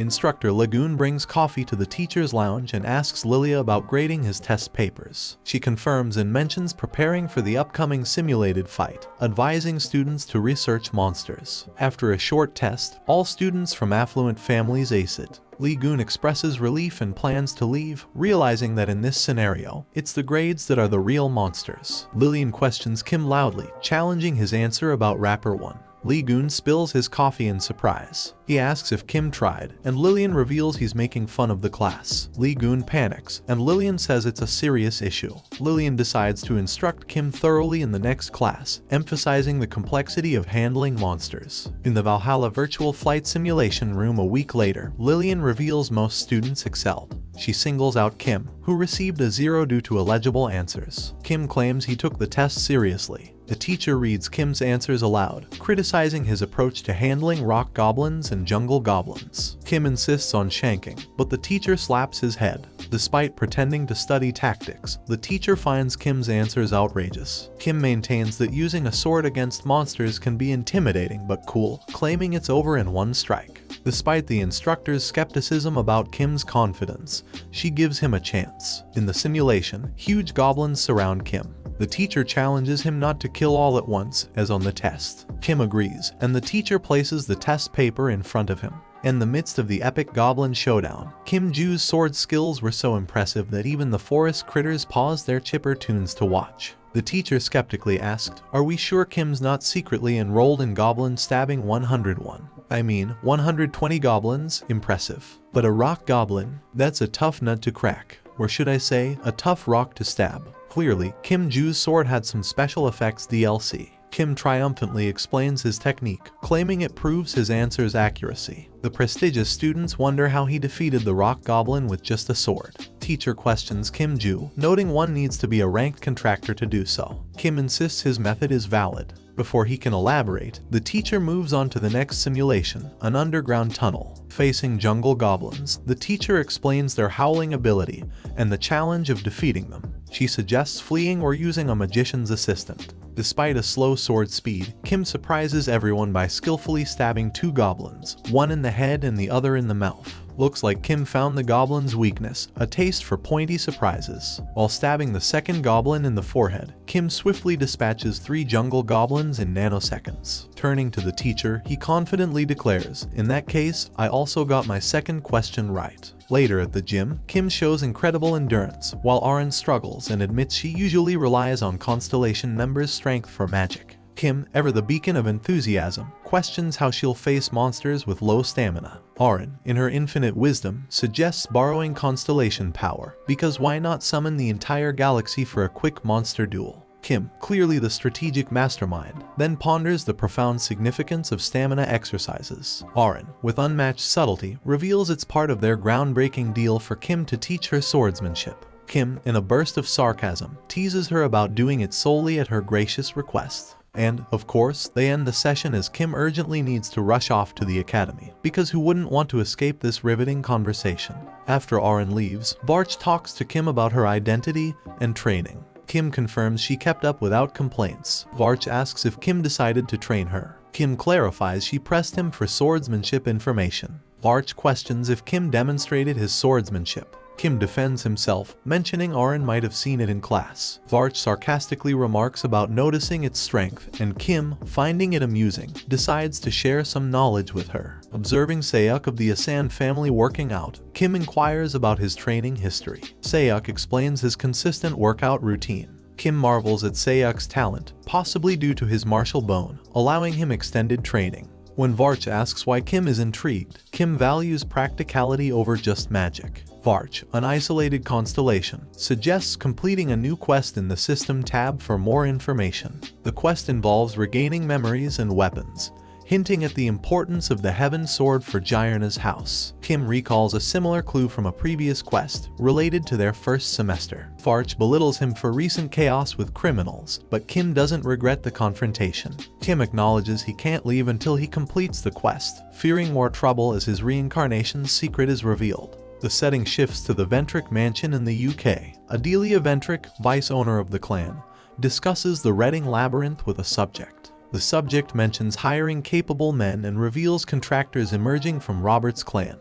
Instructor Lagoon brings coffee to the teacher's lounge and asks Lilia about grading his test papers. She confirms and mentions preparing for the upcoming simulated fight, advising students to research monsters. After a short test, all students from affluent families ace it. Lee-gun expresses relief and plans to leave, realizing that in this scenario, it's the grades that are the real monsters. Lillian questions Kim loudly, challenging his answer about Rapper 1. Lee-gun spills his coffee in surprise. He asks if Kim tried, and Lillian reveals he's making fun of the class. Lee-gun panics, and Lillian says it's a serious issue. Lillian decides to instruct Kim thoroughly in the next class, emphasizing the complexity of handling monsters. In the Valhalla virtual flight simulation room a week later, Lillian reveals most students excelled. She singles out Kim, who received a 0 due to illegible answers. Kim claims he took the test seriously. The teacher reads Kim's answers aloud, criticizing his approach to handling rock goblins and jungle goblins. Kim insists on shanking, but the teacher slaps his head. Despite pretending to study tactics, the teacher finds Kim's answers outrageous. Kim maintains that using a sword against monsters can be intimidating but cool, claiming it's over in one strike. Despite the instructor's skepticism about Kim's confidence, she gives him a chance. In the simulation, huge goblins surround Kim. The teacher challenges him not to kill all at once, as on the test. Kim agrees, and the teacher places the test paper in front of him. In the midst of the epic goblin showdown, Kim Ju's sword skills were so impressive that even the forest critters paused their chipper tunes to watch. The teacher skeptically asked, "Are we sure Kim's not secretly enrolled in goblin stabbing 101? I mean, 120 goblins? Impressive. But a rock goblin? That's a tough nut to crack. Or should I say, a tough rock to stab." Clearly, Kim Ju's sword had some special effects DLC. Kim triumphantly explains his technique, claiming it proves his answer's accuracy. The prestigious students wonder how he defeated the rock goblin with just a sword. Teacher questions Kim Ju, noting one needs to be a ranked contractor to do so. Kim insists his method is valid. Before he can elaborate, the teacher moves on to the next simulation, an underground tunnel. Facing jungle goblins, the teacher explains their howling ability and the challenge of defeating them. She suggests fleeing or using a magician's assistant. Despite a slow sword speed, Kim surprises everyone by skillfully stabbing 2 goblins, one in the head and the other in the mouth. Looks like Kim found the goblin's weakness, a taste for pointy surprises. While stabbing the second goblin in the forehead, Kim swiftly dispatches 3 jungle goblins in nanoseconds. Turning to the teacher, he confidently declares, "In that case, I also got my second question right." Later at the gym, Kim shows incredible endurance, while Arin struggles and admits she usually relies on Constellation members' strength for magic. Kim, ever the beacon of enthusiasm, questions how she'll face monsters with low stamina. Arin, in her infinite wisdom, suggests borrowing Constellation power, because why not summon the entire galaxy for a quick monster duel? Kim, clearly the strategic mastermind, then ponders the profound significance of stamina exercises. Arin, with unmatched subtlety, reveals it's part of their groundbreaking deal for Kim to teach her swordsmanship. Kim, in a burst of sarcasm, teases her about doing it solely at her gracious request. And, of course, they end the session as Kim urgently needs to rush off to the academy, because who wouldn't want to escape this riveting conversation? After Arin leaves, Varch talks to Kim about her identity and training. Kim confirms she kept up without complaints. Varch asks if Kim decided to train her. Kim clarifies she pressed him for swordsmanship information. Varch questions if Kim demonstrated his swordsmanship. Kim defends himself, mentioning Arin might have seen it in class. Varch sarcastically remarks about noticing its strength, and Kim, finding it amusing, decides to share some knowledge with her. Observing Sayuk of the Asan family working out, Kim inquires about his training history. Sayuk explains his consistent workout routine. Kim marvels at Sayuk's talent, possibly due to his martial bone, allowing him extended training. When Varch asks why Kim is intrigued, Kim values practicality over just magic. Varch, an isolated constellation, suggests completing a new quest in the System tab for more information. The quest involves regaining memories and weapons, hinting at the importance of the Heaven Sword for Jyrna's house. Kim recalls a similar clue from a previous quest, related to their first semester. Varch belittles him for recent chaos with criminals, but Kim doesn't regret the confrontation. Kim acknowledges he can't leave until he completes the quest, fearing more trouble as his reincarnation's secret is revealed. The setting shifts to the Ventric mansion in the UK. Adelia Ventric, vice owner of the clan, discusses the Reading Labyrinth with a subject. The subject mentions hiring capable men and reveals contractors emerging from Robert's clan.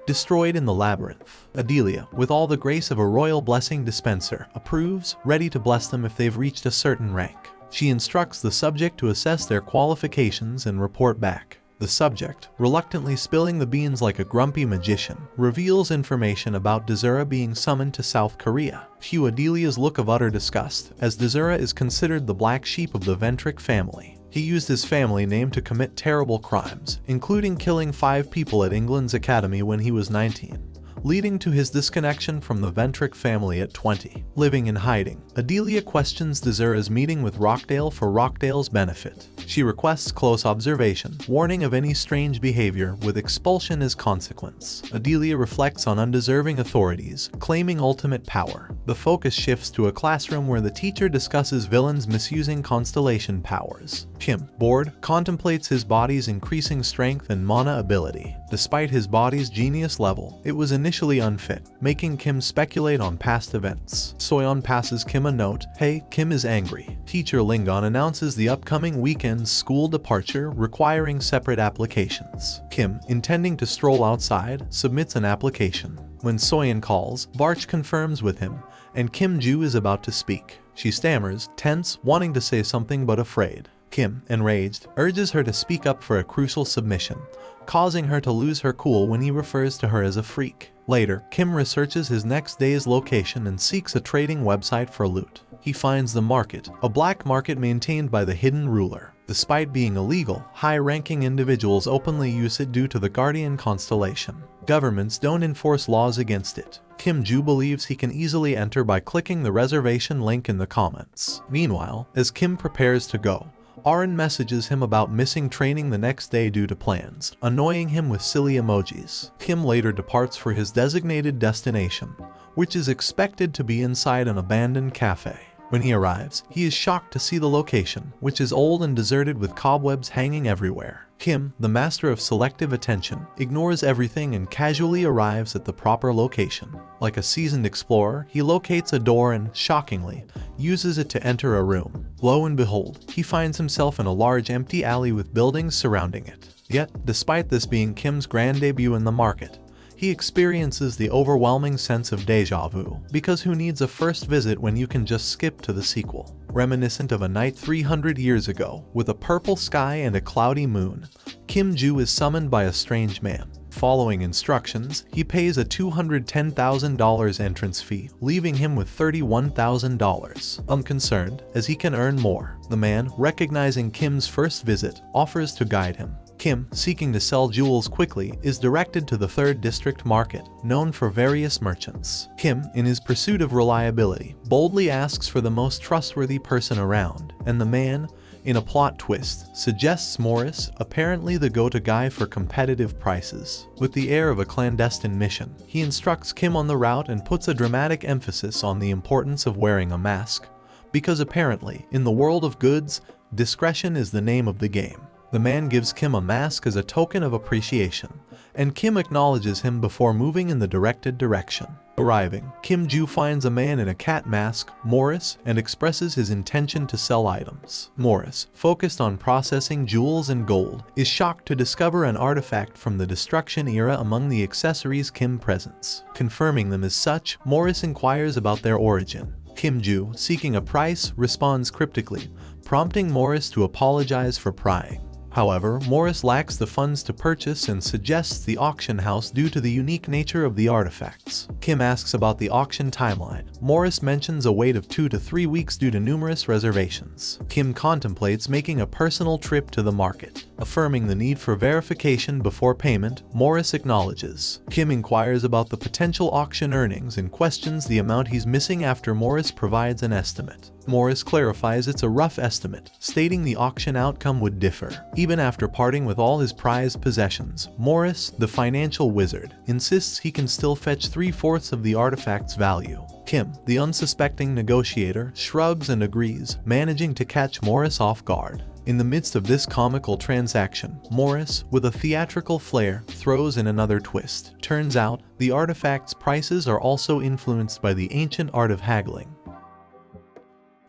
destroyed in the labyrinth. Adelia, with all the grace of a royal blessing dispenser, approves, ready to bless them if they've reached a certain rank. She instructs the subject to assess their qualifications and report back. The subject, reluctantly spilling the beans like a grumpy magician, reveals information about Desura being summoned to South Korea. Cue Adelia's look of utter disgust, as Desura is considered the black sheep of the Ventric family. He used his family name to commit terrible crimes, including killing 5 people at England's academy when he was 19. Leading to his disconnection from the Ventric family at 20. Living in hiding, Adelia questions Desura's meeting with Rockdale for Rockdale's benefit. She requests close observation, warning of any strange behavior, with expulsion as consequence. Adelia reflects on undeserving authorities, claiming ultimate power. The focus shifts to a classroom where the teacher discusses villains misusing constellation powers. Kim, bored, contemplates his body's increasing strength and mana ability. Despite his body's genius level, it was initially unfit, making Kim speculate on past events. Soyeon passes Kim a note, "Hey, Kim is angry." Teacher Lingon announces the upcoming weekend's school departure, requiring separate applications. Kim, intending to stroll outside, submits an application. When Soyeon calls, Barch confirms with him, and Kim Ju is about to speak. She stammers, tense, wanting to say something but afraid. Kim, enraged, urges her to speak up for a crucial submission, causing her to lose her cool when he refers to her as a freak. Later, Kim researches his next day's location and seeks a trading website for loot. He finds the market, a black market maintained by the hidden ruler. Despite being illegal, high-ranking individuals openly use it due to the Guardian constellation. Governments don't enforce laws against it. Kim Ju believes he can easily enter by clicking the reservation link in the comments. Meanwhile, as Kim prepares to go, Aaron messages him about missing training the next day due to plans, annoying him with silly emojis. Kim later departs for his designated destination, which is expected to be inside an abandoned cafe. When he arrives, he is shocked to see the location, which is old and deserted with cobwebs hanging everywhere. Kim, the master of selective attention, ignores everything and casually arrives at the proper location. Like a seasoned explorer, he locates a door and, shockingly, uses it to enter a room. Lo and behold, he finds himself in a large empty alley with buildings surrounding it. Yet, despite this being Kim's grand debut in the market, he experiences the overwhelming sense of deja vu, because who needs a first visit when you can just skip to the sequel? Reminiscent of a night 300 years ago, with a purple sky and a cloudy moon, Kim Ju is summoned by a strange man. Following instructions, he pays a $210,000 entrance fee, leaving him with $31,000. Unconcerned, as he can earn more, the man, recognizing Kim's first visit, offers to guide him. Kim, seeking to sell jewels quickly, is directed to the 3rd District Market, known for various merchants. Kim, in his pursuit of reliability, boldly asks for the most trustworthy person around, and the man, in a plot twist, suggests Morris, apparently the go-to guy for competitive prices. With the air of a clandestine mission, he instructs Kim on the route and puts a dramatic emphasis on the importance of wearing a mask, because apparently, in the world of goods, discretion is the name of the game. The man gives Kim a mask as a token of appreciation, and Kim acknowledges him before moving in the directed direction. Arriving, Kim Ju finds a man in a cat mask, Morris, and expresses his intention to sell items. Morris, focused on processing jewels and gold, is shocked to discover an artifact from the Destruction era among the accessories Kim presents. Confirming them as such, Morris inquires about their origin. Kim Ju, seeking a price, responds cryptically, prompting Morris to apologize for prying. However, Morris lacks the funds to purchase and suggests the auction house due to the unique nature of the artifacts. Kim asks about the auction timeline. Morris mentions a wait of 2 to 3 weeks due to numerous reservations. Kim contemplates making a personal trip to the market. Affirming the need for verification before payment, Morris acknowledges. Kim inquires about the potential auction earnings and questions the amount he's missing after Morris provides an estimate. Morris clarifies it's a rough estimate, stating the auction outcome would differ. Even after parting with all his prized possessions, Morris, the financial wizard, insists he can still fetch 3/4 of the artifact's value. Kim, the unsuspecting negotiator, shrugs and agrees, managing to catch Morris off guard. In the midst of this comical transaction, Morris, with a theatrical flair, throws in another twist. Turns out, the artifact's prices are also influenced by the ancient art of haggling.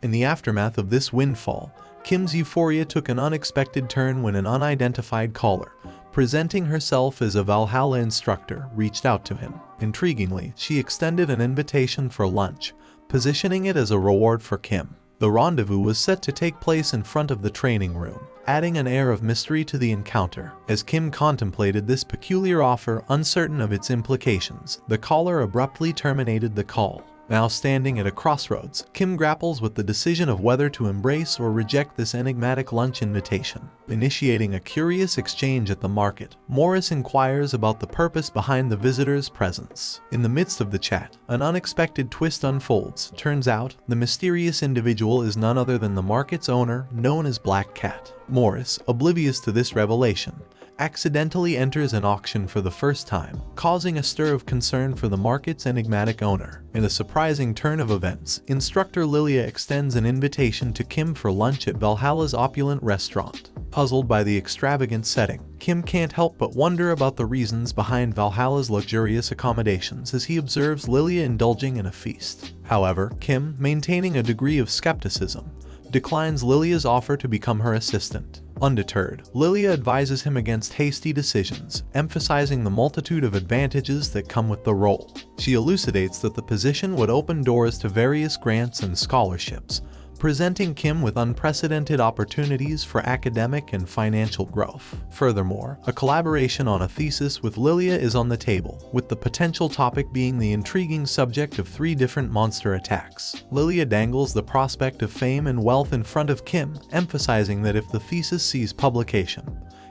In the aftermath of this windfall, Kim's euphoria took an unexpected turn when an unidentified caller, presenting herself as a Valhalla instructor, reached out to him. Intriguingly, she extended an invitation for lunch, positioning it as a reward for Kim. The rendezvous was set to take place in front of the training room, adding an air of mystery to the encounter. As Kim contemplated this peculiar offer, uncertain of its implications, the caller abruptly terminated the call. Now standing at a crossroads, Kim grapples with the decision of whether to embrace or reject this enigmatic lunch invitation. Initiating a curious exchange at the market, Morris inquires about the purpose behind the visitor's presence. In the midst of the chat, an unexpected twist unfolds. Turns out, the mysterious individual is none other than the market's owner, known as Black Cat. Morris, oblivious to this revelation, accidentally enters an auction for the first time, causing a stir of concern for the market's enigmatic owner. In a surprising turn of events, instructor Lilia extends an invitation to Kim for lunch at Valhalla's opulent restaurant. Puzzled by the extravagant setting, Kim can't help but wonder about the reasons behind Valhalla's luxurious accommodations as he observes Lilia indulging in a feast. However, Kim, maintaining a degree of skepticism, declines Lilia's offer to become her assistant. Undeterred, Lilia advises him against hasty decisions, emphasizing the multitude of advantages that come with the role. She elucidates that the position would open doors to various grants and scholarships, presenting Kim with unprecedented opportunities for academic and financial growth. Furthermore, a collaboration on a thesis with Lilia is on the table, with the potential topic being the intriguing subject of 3 different monster attacks. Lilia dangles the prospect of fame and wealth in front of Kim, emphasizing that if the thesis sees publication,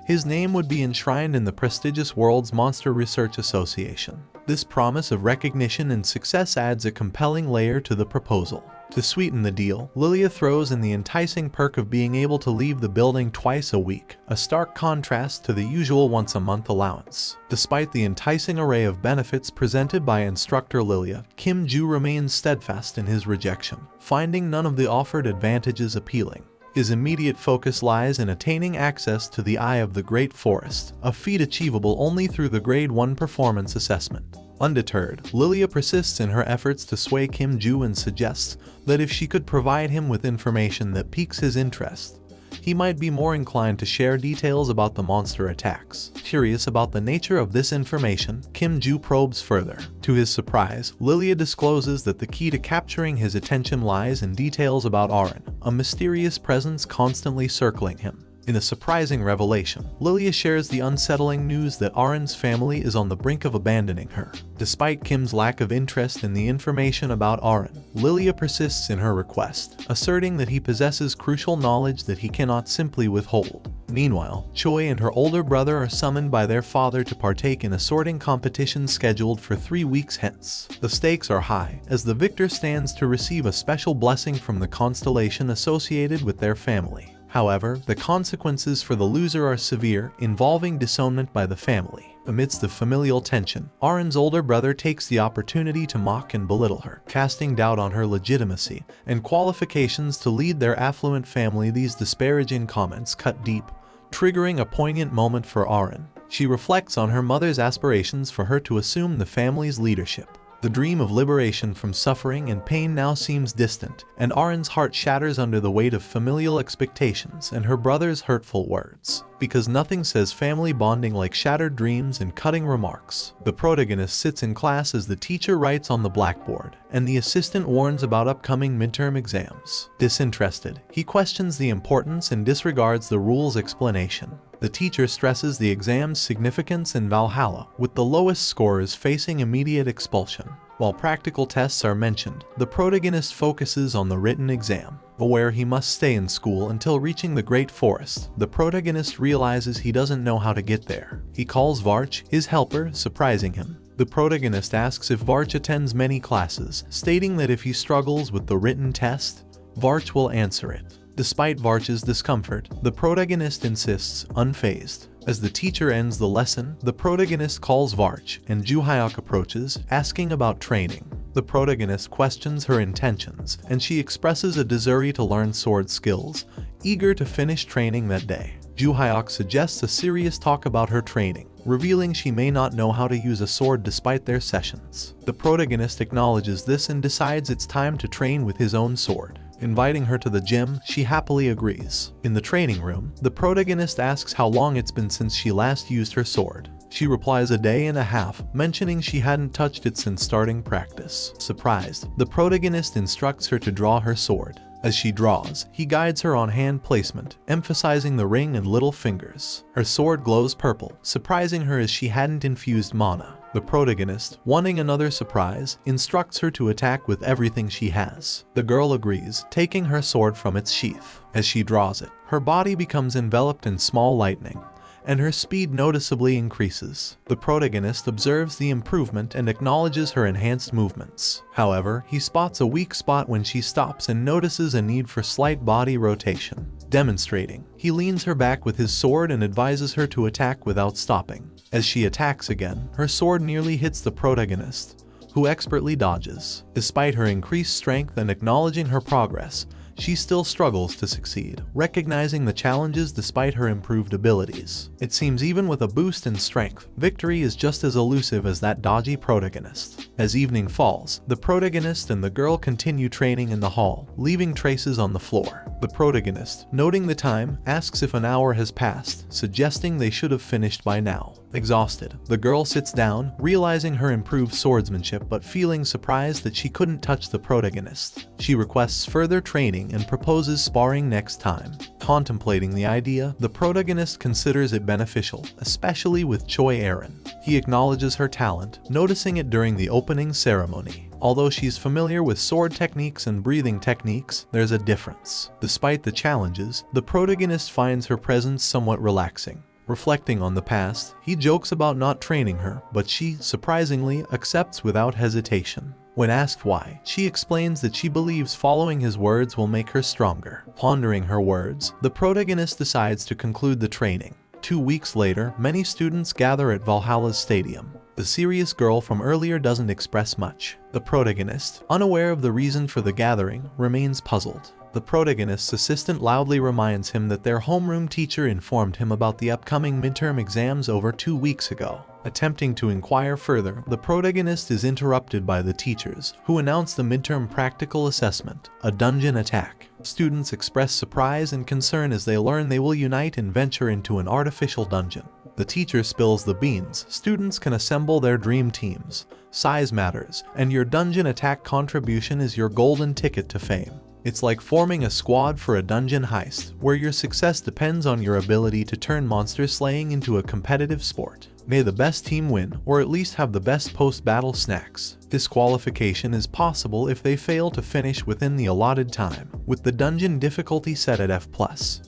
his name would be enshrined in the prestigious World's Monster Research Association. This promise of recognition and success adds a compelling layer to the proposal. To sweeten the deal, Lilia throws in the enticing perk of being able to leave the building twice a week, a stark contrast to the usual once-a-month allowance. Despite the enticing array of benefits presented by instructor Lilia, Kim Ju remains steadfast in his rejection, finding none of the offered advantages appealing. His immediate focus lies in attaining access to the Eye of the Great Forest, a feat achievable only through the Grade 1 performance assessment. Undeterred, Lilia persists in her efforts to sway Kim Ju and suggests that if she could provide him with information that piques his interest, he might be more inclined to share details about the monster attacks. Curious about the nature of this information, Kim Ju probes further. To his surprise, Lilia discloses that the key to capturing his attention lies in details about Arin, a mysterious presence constantly circling him. In a surprising revelation, Lilia shares the unsettling news that Arin's family is on the brink of abandoning her. Despite Kim's lack of interest in the information about Arin, Lilia persists in her request, asserting that he possesses crucial knowledge that he cannot simply withhold. Meanwhile, Choi and her older brother are summoned by their father to partake in a sorting competition scheduled for 3 weeks hence. The stakes are high, as the victor stands to receive a special blessing from the constellation associated with their family. However, the consequences for the loser are severe, involving disownment by the family. Amidst the familial tension, Arin's older brother takes the opportunity to mock and belittle her, casting doubt on her legitimacy and qualifications to lead their affluent family. These disparaging comments cut deep, triggering a poignant moment for Arin. She reflects on her mother's aspirations for her to assume the family's leadership. The dream of liberation from suffering and pain now seems distant, and Arin's heart shatters under the weight of familial expectations and her brother's hurtful words. Because nothing says family bonding like shattered dreams and cutting remarks. The protagonist sits in class as the teacher writes on the blackboard, and the assistant warns about upcoming midterm exams. Disinterested, he questions the importance and disregards the rule's explanation. The teacher stresses the exam's significance in Valhalla, with the lowest scorers facing immediate expulsion. While practical tests are mentioned, the protagonist focuses on the written exam. Aware he must stay in school until reaching the Great Forest, the protagonist realizes he doesn't know how to get there. He calls Varch, his helper, surprising him. The protagonist asks if Varch attends many classes, stating that if he struggles with the written test, Varch will answer it. Despite Varch's discomfort, the protagonist insists, unfazed. As the teacher ends the lesson, the protagonist calls Varch, and Juhyeok approaches, asking about training. The protagonist questions her intentions, and she expresses a desire to learn sword skills, eager to finish training that day. Juhyeok suggests a serious talk about her training, revealing she may not know how to use a sword despite their sessions. The protagonist acknowledges this and decides it's time to train with his own sword. Inviting her to the gym, she happily agrees. In the training room, the protagonist asks how long it's been since she last used her sword. She replies a day and a half, mentioning she hadn't touched it since starting practice. Surprised, the protagonist instructs her to draw her sword. As she draws, he guides her on hand placement, emphasizing the ring and little fingers. Her sword glows purple, surprising her as she hadn't infused mana. The protagonist, wanting another surprise, instructs her to attack with everything she has. The girl agrees, taking her sword from its sheath. As she draws it, her body becomes enveloped in small lightning, and her speed noticeably increases. The protagonist observes the improvement and acknowledges her enhanced movements. However, he spots a weak spot when she stops and notices a need for slight body rotation. Demonstrating, he leans her back with his sword and advises her to attack without stopping. As she attacks again, her sword nearly hits the protagonist, who expertly dodges. Despite her increased strength and acknowledging her progress, she still struggles to succeed, recognizing the challenges despite her improved abilities. It seems even with a boost in strength, victory is just as elusive as that dodgy protagonist. As evening falls, the protagonist and the girl continue training in the hall, leaving traces on the floor. The protagonist, noting the time, asks if an hour has passed, suggesting they should have finished by now. Exhausted, the girl sits down, realizing her improved swordsmanship but feeling surprised that she couldn't touch the protagonist. She requests further training and proposes sparring next time. Contemplating the idea, the protagonist considers it beneficial, especially with Choi Aaron. He acknowledges her talent, noticing it during the opening ceremony. Although she's familiar with sword techniques and breathing techniques, there's a difference. Despite the challenges, the protagonist finds her presence somewhat relaxing. Reflecting on the past, he jokes about not training her, but she, surprisingly, accepts without hesitation. When asked why, she explains that she believes following his words will make her stronger. Pondering her words, the protagonist decides to conclude the training. 2 weeks later, many students gather at Valhalla's stadium. The serious girl from earlier doesn't express much. The protagonist, unaware of the reason for the gathering, remains puzzled. The protagonist's assistant loudly reminds him that their homeroom teacher informed him about the upcoming midterm exams over 2 weeks ago. Attempting to inquire further, the protagonist is interrupted by the teachers, who announce the midterm practical assessment, a dungeon attack. Students express surprise and concern as they learn they will unite and venture into an artificial dungeon. The teacher spills the beans. Students can assemble their dream teams. Size matters, and your dungeon attack contribution is your golden ticket to fame. It's like forming a squad for a dungeon heist, where your success depends on your ability to turn monster slaying into a competitive sport. May the best team win, or at least have the best post-battle snacks. Disqualification is possible if they fail to finish within the allotted time, with the dungeon difficulty set at F+.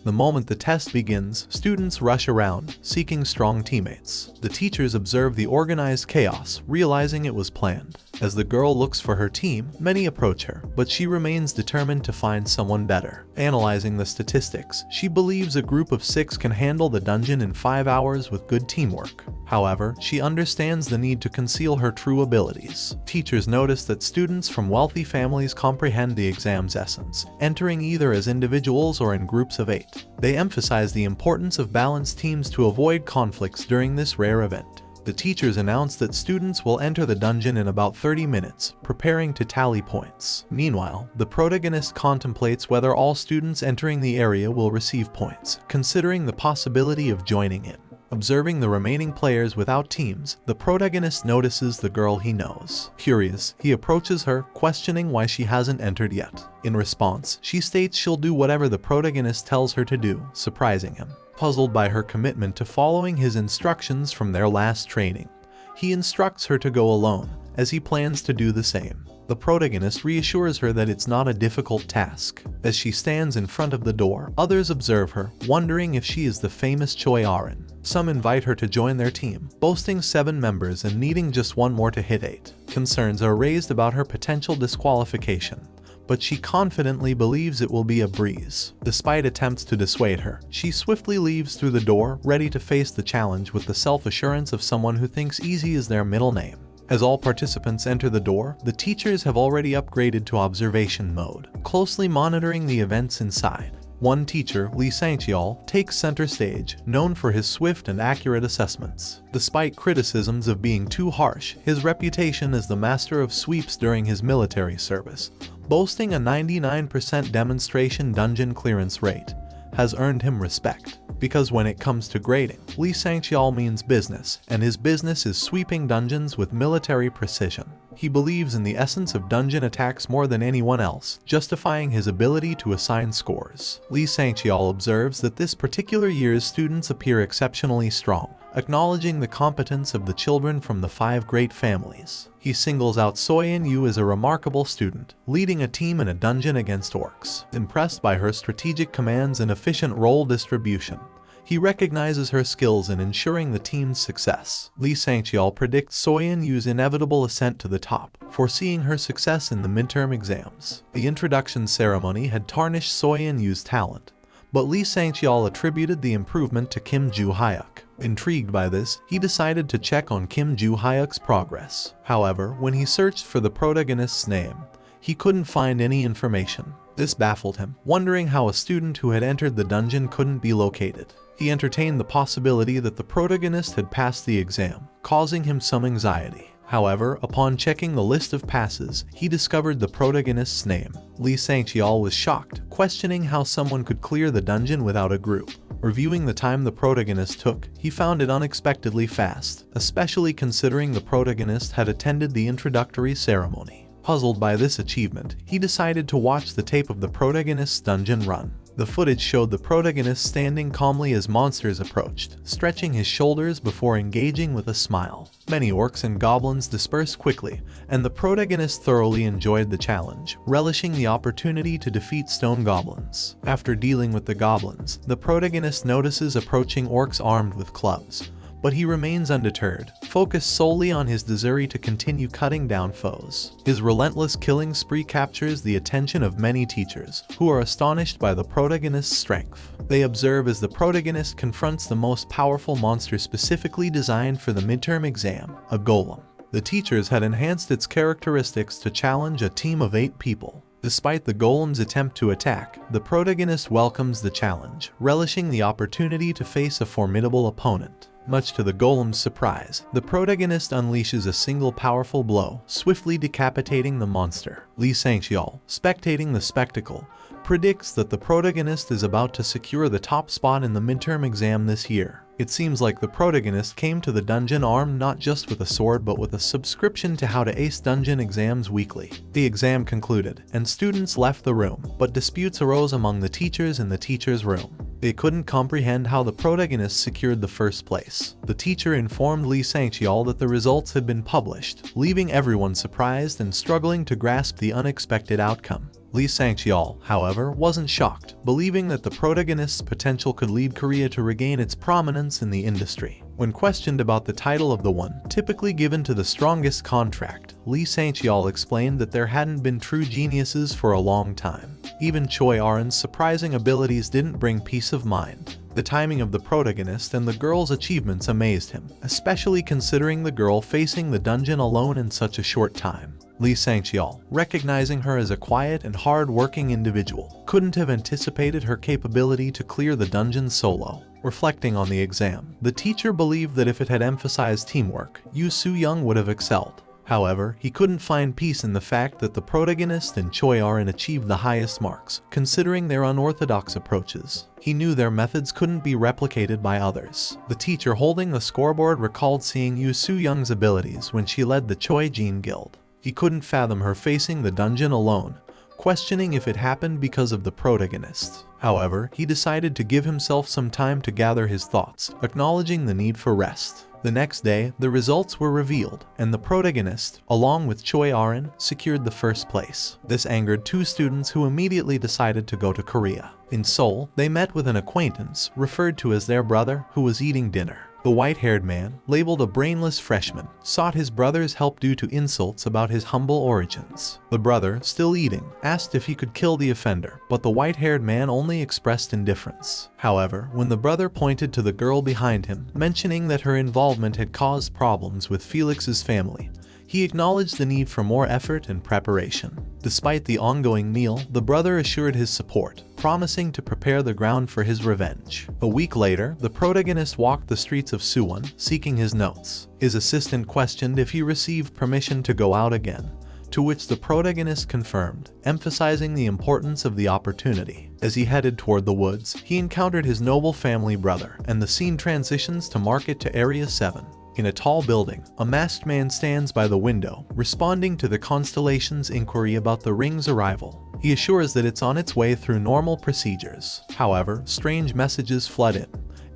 The moment the test begins, students rush around, seeking strong teammates. The teachers observe the organized chaos, realizing it was planned. As the girl looks for her team, many approach her, but she remains determined to find someone better. Analyzing the statistics, she believes a group of 6 can handle the dungeon in 5 hours with good teamwork. However, she understands the need to conceal her true abilities. Teachers notice that students from wealthy families comprehend the exam's essence, entering either as individuals or in groups of 8. They emphasize the importance of balanced teams to avoid conflicts during this rare event. The teachers announce that students will enter the dungeon in about 30 minutes, preparing to tally points. Meanwhile, the protagonist contemplates whether all students entering the area will receive points, considering the possibility of joining in. Observing the remaining players without teams, the protagonist notices the girl he knows. Curious, he approaches her, questioning why she hasn't entered yet. In response, she states she'll do whatever the protagonist tells her to do, surprising him. Puzzled by her commitment to following his instructions from their last training, he instructs her to go alone, as he plans to do the same. The protagonist reassures her that it's not a difficult task. As she stands in front of the door, others observe her, wondering if she is the famous Choi Aaron. Some invite her to join their team, boasting 7 members and needing just 1 more to hit 8. Concerns are raised about her potential disqualification, but she confidently believes it will be a breeze. Despite attempts to dissuade her, she swiftly leaves through the door, ready to face the challenge with the self-assurance of someone who thinks easy is their middle name. As all participants enter the door, the teachers have already upgraded to observation mode, closely monitoring the events inside. One teacher, Lee Sang-cheol, takes center stage, known for his swift and accurate assessments. Despite criticisms of being too harsh, his reputation as the master of sweeps during his military service boasting a 99% demonstration dungeon clearance rate, has earned him respect. Because when it comes to grading, Lee Sang-cheol means business, and his business is sweeping dungeons with military precision. He believes in the essence of dungeon attacks more than anyone else, justifying his ability to assign scores. Lee Sang-cheol observes that this particular year's students appear exceptionally strong, acknowledging the competence of the children from the 5 great families. He singles out Soyeon-yu as a remarkable student, leading a team in a dungeon against orcs. Impressed by her strategic commands and efficient role distribution, he recognizes her skills in ensuring the team's success. Lee Sang-cheol predicts Soyeon-yu's inevitable ascent to the top, foreseeing her success in the midterm exams. The introduction ceremony had tarnished Soyeon-yu's talent, but Lee Sang-cheol attributed the improvement to Kim Juhyeok. Intrigued by this, he decided to check on Kim Juhyeok's progress. However, when he searched for the protagonist's name, he couldn't find any information. This baffled him, wondering how a student who had entered the dungeon couldn't be located. He entertained the possibility that the protagonist had passed the exam, causing him some anxiety. However, upon checking the list of passes, he discovered the protagonist's name. Lee Sang-cheol was shocked, questioning how someone could clear the dungeon without a group. Reviewing the time the protagonist took, he found it unexpectedly fast, especially considering the protagonist had attended the introductory ceremony. Puzzled by this achievement, he decided to watch the tape of the protagonist's dungeon run. The footage showed the protagonist standing calmly as monsters approached, stretching his shoulders before engaging with a smile. Many orcs and goblins dispersed quickly, and the protagonist thoroughly enjoyed the challenge, relishing the opportunity to defeat stone goblins. After dealing with the goblins, the protagonist notices approaching orcs armed with clubs, but he remains undeterred, focused solely on his desire to continue cutting down foes. His relentless killing spree captures the attention of many teachers, who are astonished by the protagonist's strength. They observe as the protagonist confronts the most powerful monster specifically designed for the midterm exam, a golem. The teachers had enhanced its characteristics to challenge a team of 8 people. Despite the golem's attempt to attack, the protagonist welcomes the challenge, relishing the opportunity to face a formidable opponent. Much to the golem's surprise, the protagonist unleashes a single powerful blow, swiftly decapitating the monster. Lee Sang-cheol, spectating the spectacle, predicts that the protagonist is about to secure the top spot in the midterm exam this year. It seems like the protagonist came to the dungeon armed not just with a sword but with a subscription to How to Ace Dungeon Exams Weekly. The exam concluded, and students left the room, but disputes arose among the teachers in the teacher's room. They couldn't comprehend how the protagonist secured the first place. The teacher informed Lee Sang-cheol that the results had been published, leaving everyone surprised and struggling to grasp the unexpected outcome. Lee Sang-cheol, however, wasn't shocked, believing that the protagonist's potential could lead Korea to regain its prominence in the industry. When questioned about the title of the one typically given to the strongest contract, Lee Sang-cheol explained that there hadn't been true geniuses for a long time. Even Choi Arin's surprising abilities didn't bring peace of mind. The timing of the protagonist and the girl's achievements amazed him, especially considering the girl facing the dungeon alone in such a short time. Lee Sang-cheol, recognizing her as a quiet and hard-working individual, couldn't have anticipated her capability to clear the dungeon solo. Reflecting on the exam, the teacher believed that if it had emphasized teamwork, Yoo Soo-young would have excelled. However, he couldn't find peace in the fact that the protagonist and Choi Arin achieved the highest marks, considering their unorthodox approaches. He knew their methods couldn't be replicated by others. The teacher holding the scoreboard recalled seeing Yoo Soo-young's abilities when she led the Choi Jin Guild. He couldn't fathom her facing the dungeon alone, questioning if it happened because of the protagonist. However, he decided to give himself some time to gather his thoughts, acknowledging the need for rest. The next day, the results were revealed, and the protagonist, along with Choi Arin, secured the first place. This angered 2 students who immediately decided to go to Korea. In Seoul, they met with an acquaintance, referred to as their brother, who was eating dinner. The white-haired man, labeled a brainless freshman, sought his brother's help due to insults about his humble origins. The brother, still eating, asked if he could kill the offender, but the white-haired man only expressed indifference. However, when the brother pointed to the girl behind him, mentioning that her involvement had caused problems with Felix's family, he acknowledged the need for more effort and preparation. Despite the ongoing meal, the brother assured his support, promising to prepare the ground for his revenge. A week later, the protagonist walked the streets of Suwon, seeking his notes. His assistant questioned if he received permission to go out again, to which the protagonist confirmed, emphasizing the importance of the opportunity. As he headed toward the woods, he encountered his noble family brother, and the scene transitions to Market to Area 7. In a tall building, a masked man stands by the window, responding to the Constellations' inquiry about the ring's arrival. He assures that it's on its way through normal procedures. However, strange messages flood in,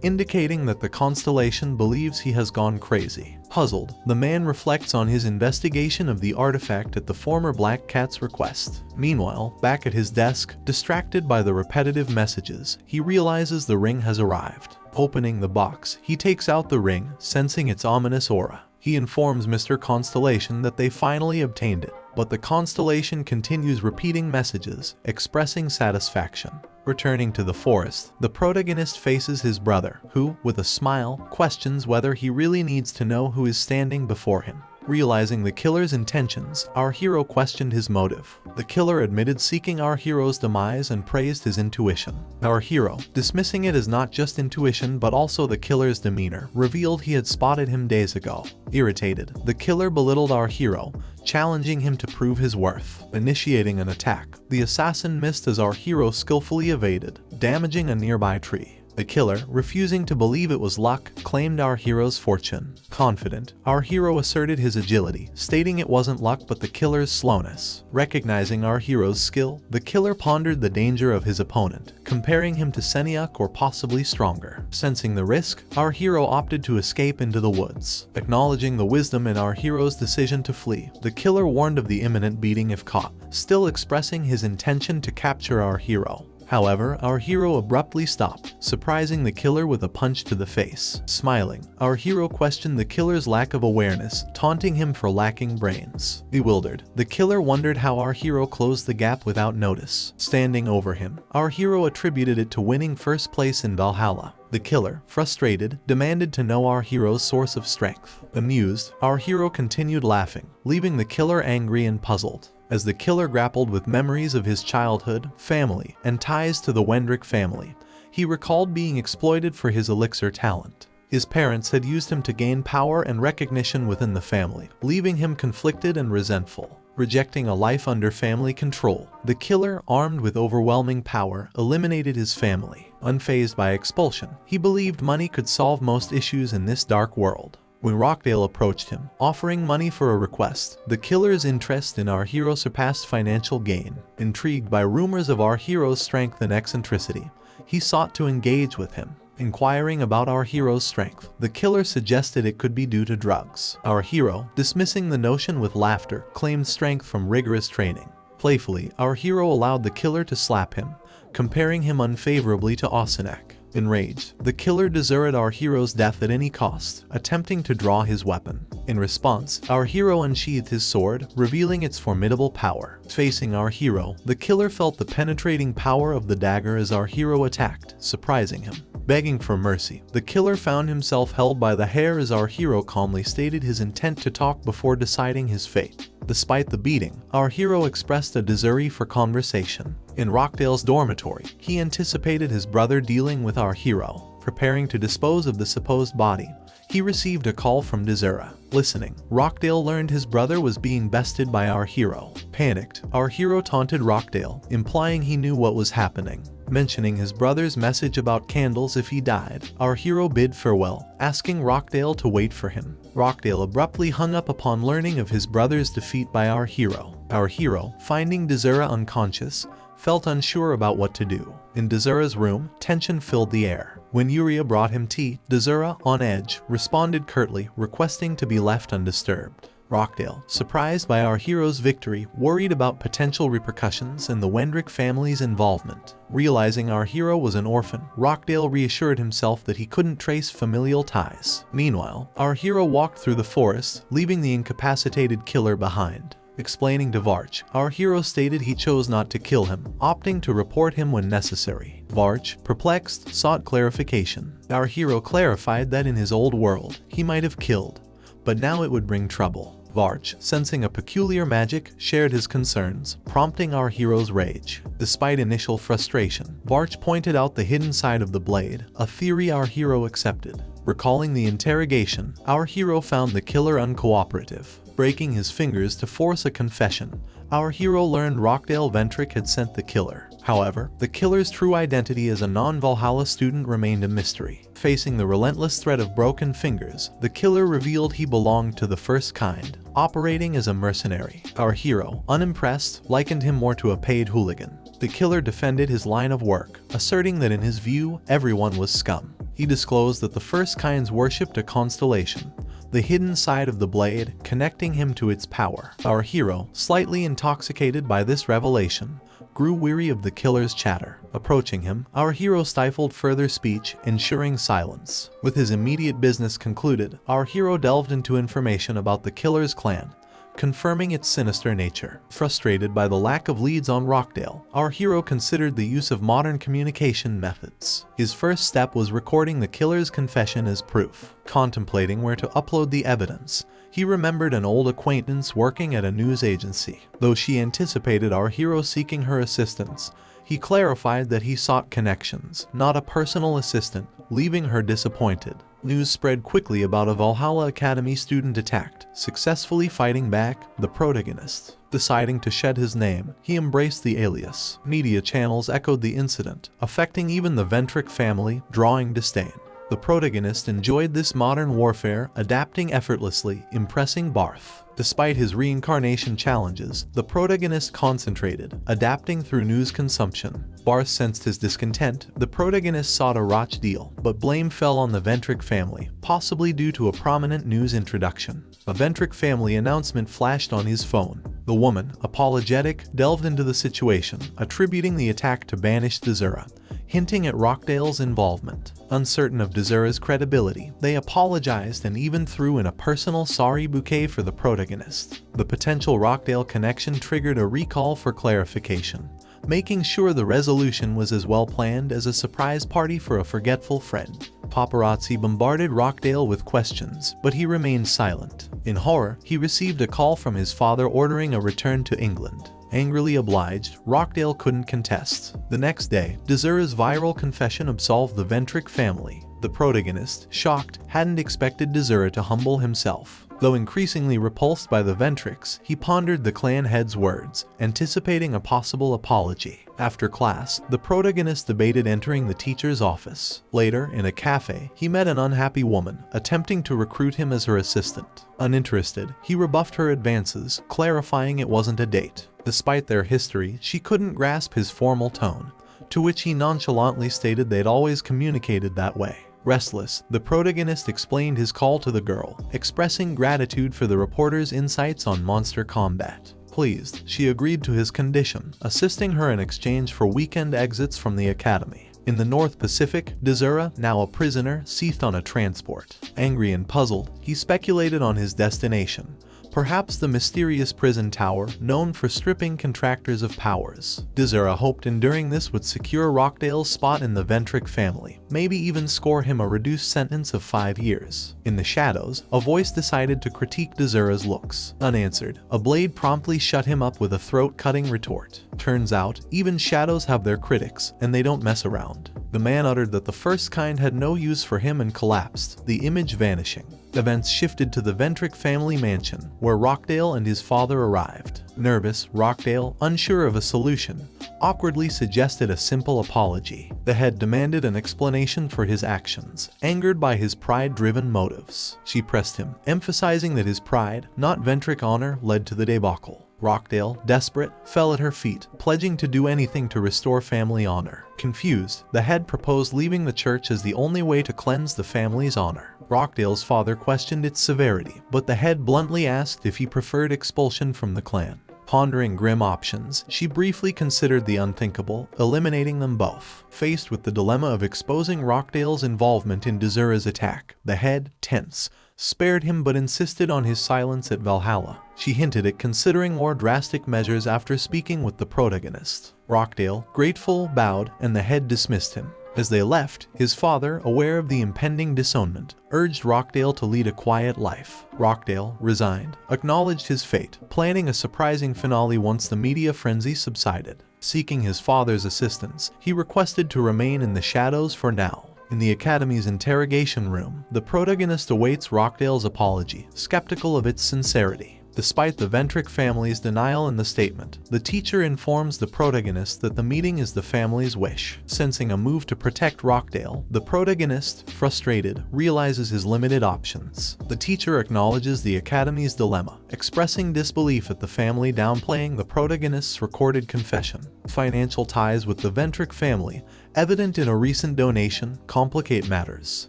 indicating that the Constellation believes he has gone crazy. Puzzled, the man reflects on his investigation of the artifact at the former Black Cat's request. Meanwhile, back at his desk, distracted by the repetitive messages, he realizes the ring has arrived. Opening the box, he takes out the ring, sensing its ominous aura. He informs Mr. Constellation that they finally obtained it, but the Constellation continues repeating messages, expressing satisfaction. Returning to the forest, the protagonist faces his brother, who, with a smile, questions whether he really needs to know who is standing before him. Realizing the killer's intentions, our hero questioned his motive. The killer admitted seeking our hero's demise and praised his intuition. Our hero, dismissing it as not just intuition but also the killer's demeanor, revealed he had spotted him days ago. Irritated, the killer belittled our hero, challenging him to prove his worth. Initiating an attack, the assassin missed as our hero skillfully evaded, damaging a nearby tree. The killer, refusing to believe it was luck, claimed our hero's fortune. Confident, our hero asserted his agility, stating it wasn't luck but the killer's slowness. Recognizing our hero's skill, the killer pondered the danger of his opponent, comparing him to Seniuk or possibly stronger. Sensing the risk, our hero opted to escape into the woods. Acknowledging the wisdom in our hero's decision to flee, the killer warned of the imminent beating if caught, still expressing his intention to capture our hero. However, our hero abruptly stopped, surprising the killer with a punch to the face. Smiling, our hero questioned the killer's lack of awareness, taunting him for lacking brains. Bewildered, the killer wondered how our hero closed the gap without notice. Standing over him, our hero attributed it to winning first place in Valhalla. The killer, frustrated, demanded to know our hero's source of strength. Amused, our hero continued laughing, leaving the killer angry and puzzled. As the killer grappled with memories of his childhood, family, and ties to the Wendrick family, he recalled being exploited for his elixir talent. His parents had used him to gain power and recognition within the family, leaving him conflicted and resentful. Rejecting a life under family control, the killer, armed with overwhelming power, eliminated his family. Unfazed by expulsion, he believed money could solve most issues in this dark world. When Rockdale approached him, offering money for a request, the killer's interest in our hero surpassed financial gain. Intrigued by rumors of our hero's strength and eccentricity, he sought to engage with him. Inquiring about our hero's strength, the killer suggested it could be due to drugs. Our hero, dismissing the notion with laughter, claimed strength from rigorous training. Playfully, our hero allowed the killer to slap him, comparing him unfavorably to Osenek. Enraged, the killer desired our hero's death at any cost, attempting to draw his weapon. In response, our hero unsheathed his sword, revealing its formidable power. Facing our hero, the killer felt the penetrating power of the dagger as our hero attacked, surprising him. Begging for mercy, the killer found himself held by the hair as our hero calmly stated his intent to talk before deciding his fate. Despite the beating, our hero expressed a desire for conversation. In Rockdale's dormitory, he anticipated his brother dealing with our hero. Preparing to dispose of the supposed body, he received a call from Desira. Listening, Rockdale learned his brother was being bested by our hero. Panicked, our hero taunted Rockdale, implying he knew what was happening. Mentioning his brother's message about candles if he died, our hero bid farewell, asking Rockdale to wait for him. Rockdale abruptly hung up upon learning of his brother's defeat by our hero. Our hero, finding Desira unconscious, felt unsure about what to do. In Desira's room, tension filled the air. When Yuria brought him tea, Desira, on edge, responded curtly, requesting to be left undisturbed. Rockdale, surprised by our hero's victory, worried about potential repercussions and the Wendrick family's involvement. Realizing our hero was an orphan, Rockdale reassured himself that he couldn't trace familial ties. Meanwhile, our hero walked through the forest, leaving the incapacitated killer behind. Explaining to Varch, our hero stated he chose not to kill him, opting to report him when necessary. Varch, perplexed, sought clarification. Our hero clarified that in his old world, he might have killed, but now it would bring trouble. Varch, sensing a peculiar magic, shared his concerns, prompting our hero's rage. Despite initial frustration, Varch pointed out the hidden side of the blade, a theory our hero accepted. Recalling the interrogation, our hero found the killer uncooperative. breaking his fingers to force a confession. Our hero learned Rockdale Ventrick had sent the killer. However, the killer's true identity as a non-Valhalla student remained a mystery. Facing the relentless threat of broken fingers, the killer revealed he belonged to the first kind, operating as a mercenary. Our hero, unimpressed, likened him more to a paid hooligan. The killer defended his line of work, asserting that in his view, everyone was scum. He disclosed that the first kinds worshipped a constellation, the hidden side of the blade, connecting him to its power. Our hero, slightly intoxicated by this revelation, grew weary of the killer's chatter. Approaching him, our hero stifled further speech, ensuring silence. With his immediate business concluded, our hero delved into information about the killer's clan, confirming its sinister nature. Frustrated by the lack of leads on Rockdale, our hero considered the use of modern communication methods. His first step was recording the killer's confession as proof. Contemplating where to upload the evidence, he remembered an old acquaintance working at a news agency. Though she anticipated our hero seeking her assistance, he clarified that he sought connections, not a personal assistant, leaving her disappointed. News spread quickly about a Valhalla Academy student attacked, successfully fighting back the protagonist. Deciding to shed his name, he embraced the alias. Media channels echoed the incident, affecting even the Ventrick family, drawing disdain. The protagonist enjoyed this modern warfare, adapting effortlessly, impressing Barth. Despite his reincarnation challenges, the protagonist concentrated, adapting through news consumption. Barth sensed his discontent. The protagonist sought a Roch deal, but blame fell on the Ventrick family, possibly due to a prominent news introduction. A Ventrick family announcement flashed on his phone. The woman, apologetic, delved into the situation, attributing the attack to banished Desura, hinting at Rockdale's involvement. Uncertain of Desura's credibility, they apologized and even threw in a personal sorry bouquet for the protagonist. The potential Rockdale connection triggered a recall for clarification, making sure the resolution was as well planned as a surprise party for a forgetful friend. Paparazzi bombarded Rockdale with questions, but he remained silent. In horror, he received a call from his father ordering a return to England. Angrily obliged, Rockdale couldn't contest. The next day, Desura's viral confession absolved the Ventrick family. The protagonist, shocked, hadn't expected Desura to humble himself. Though increasingly repulsed by the Ventricks, he pondered the clan head's words, anticipating a possible apology. After class, the protagonist debated entering the teacher's office. Later, in a cafe, he met an unhappy woman, attempting to recruit him as her assistant. Uninterested, he rebuffed her advances, clarifying it wasn't a date. Despite their history, she couldn't grasp his formal tone, to which he nonchalantly stated they'd always communicated that way. Restless, the protagonist explained his call to the girl, expressing gratitude for the reporter's insights on monster combat. Pleased, she agreed to his condition, assisting her in exchange for weekend exits from the academy. In the North Pacific, Desura, now a prisoner, seethed on a transport. Angry and puzzled, he speculated on his destination. Perhaps the mysterious prison tower, known for stripping contractors of powers. Desura hoped enduring this would secure Rockdale's spot in the Ventrick family, maybe even score him a reduced sentence of 5 years. In the shadows, a voice decided to critique Desura's looks. Unanswered, a blade promptly shut him up with a throat-cutting retort. Turns out, even shadows have their critics, and they don't mess around. The man uttered that the first kind had no use for him and collapsed, the image vanishing. Events shifted to the Ventrick family mansion, where Rockdale and his father arrived. Nervous, Rockdale, unsure of a solution, awkwardly suggested a simple apology. The head demanded an explanation for his actions, angered by his pride-driven motives. She pressed him, emphasizing that his pride, not Ventrick honor, led to the debacle. Rockdale, desperate, fell at her feet, pledging to do anything to restore family honor. Confused, the head proposed leaving the church as the only way to cleanse the family's honor. Rockdale's father questioned its severity, but the head bluntly asked if he preferred expulsion from the clan. Pondering grim options, she briefly considered the unthinkable, eliminating them both. Faced with the dilemma of exposing Rockdale's involvement in Desura's attack, the head, tense, spared him but insisted on his silence at Valhalla. She hinted at considering more drastic measures after speaking with the protagonist. Rockdale, grateful, bowed, and the head dismissed him. As they left, his father, aware of the impending disownment, urged Rockdale to lead a quiet life. Rockdale, resigned, acknowledged his fate, planning a surprising finale once the media frenzy subsided. Seeking his father's assistance, he requested to remain in the shadows for now. In the Academy's interrogation room, the protagonist awaits Rockdale's apology, skeptical of its sincerity. Despite the Ventric family's denial in the statement, the teacher informs the protagonist that the meeting is the family's wish. Sensing a move to protect Rockdale, the protagonist, frustrated, realizes his limited options. The teacher acknowledges the Academy's dilemma, expressing disbelief at the family downplaying the protagonist's recorded confession. Financial ties with the Ventric family, evident in a recent donation, complicate matters.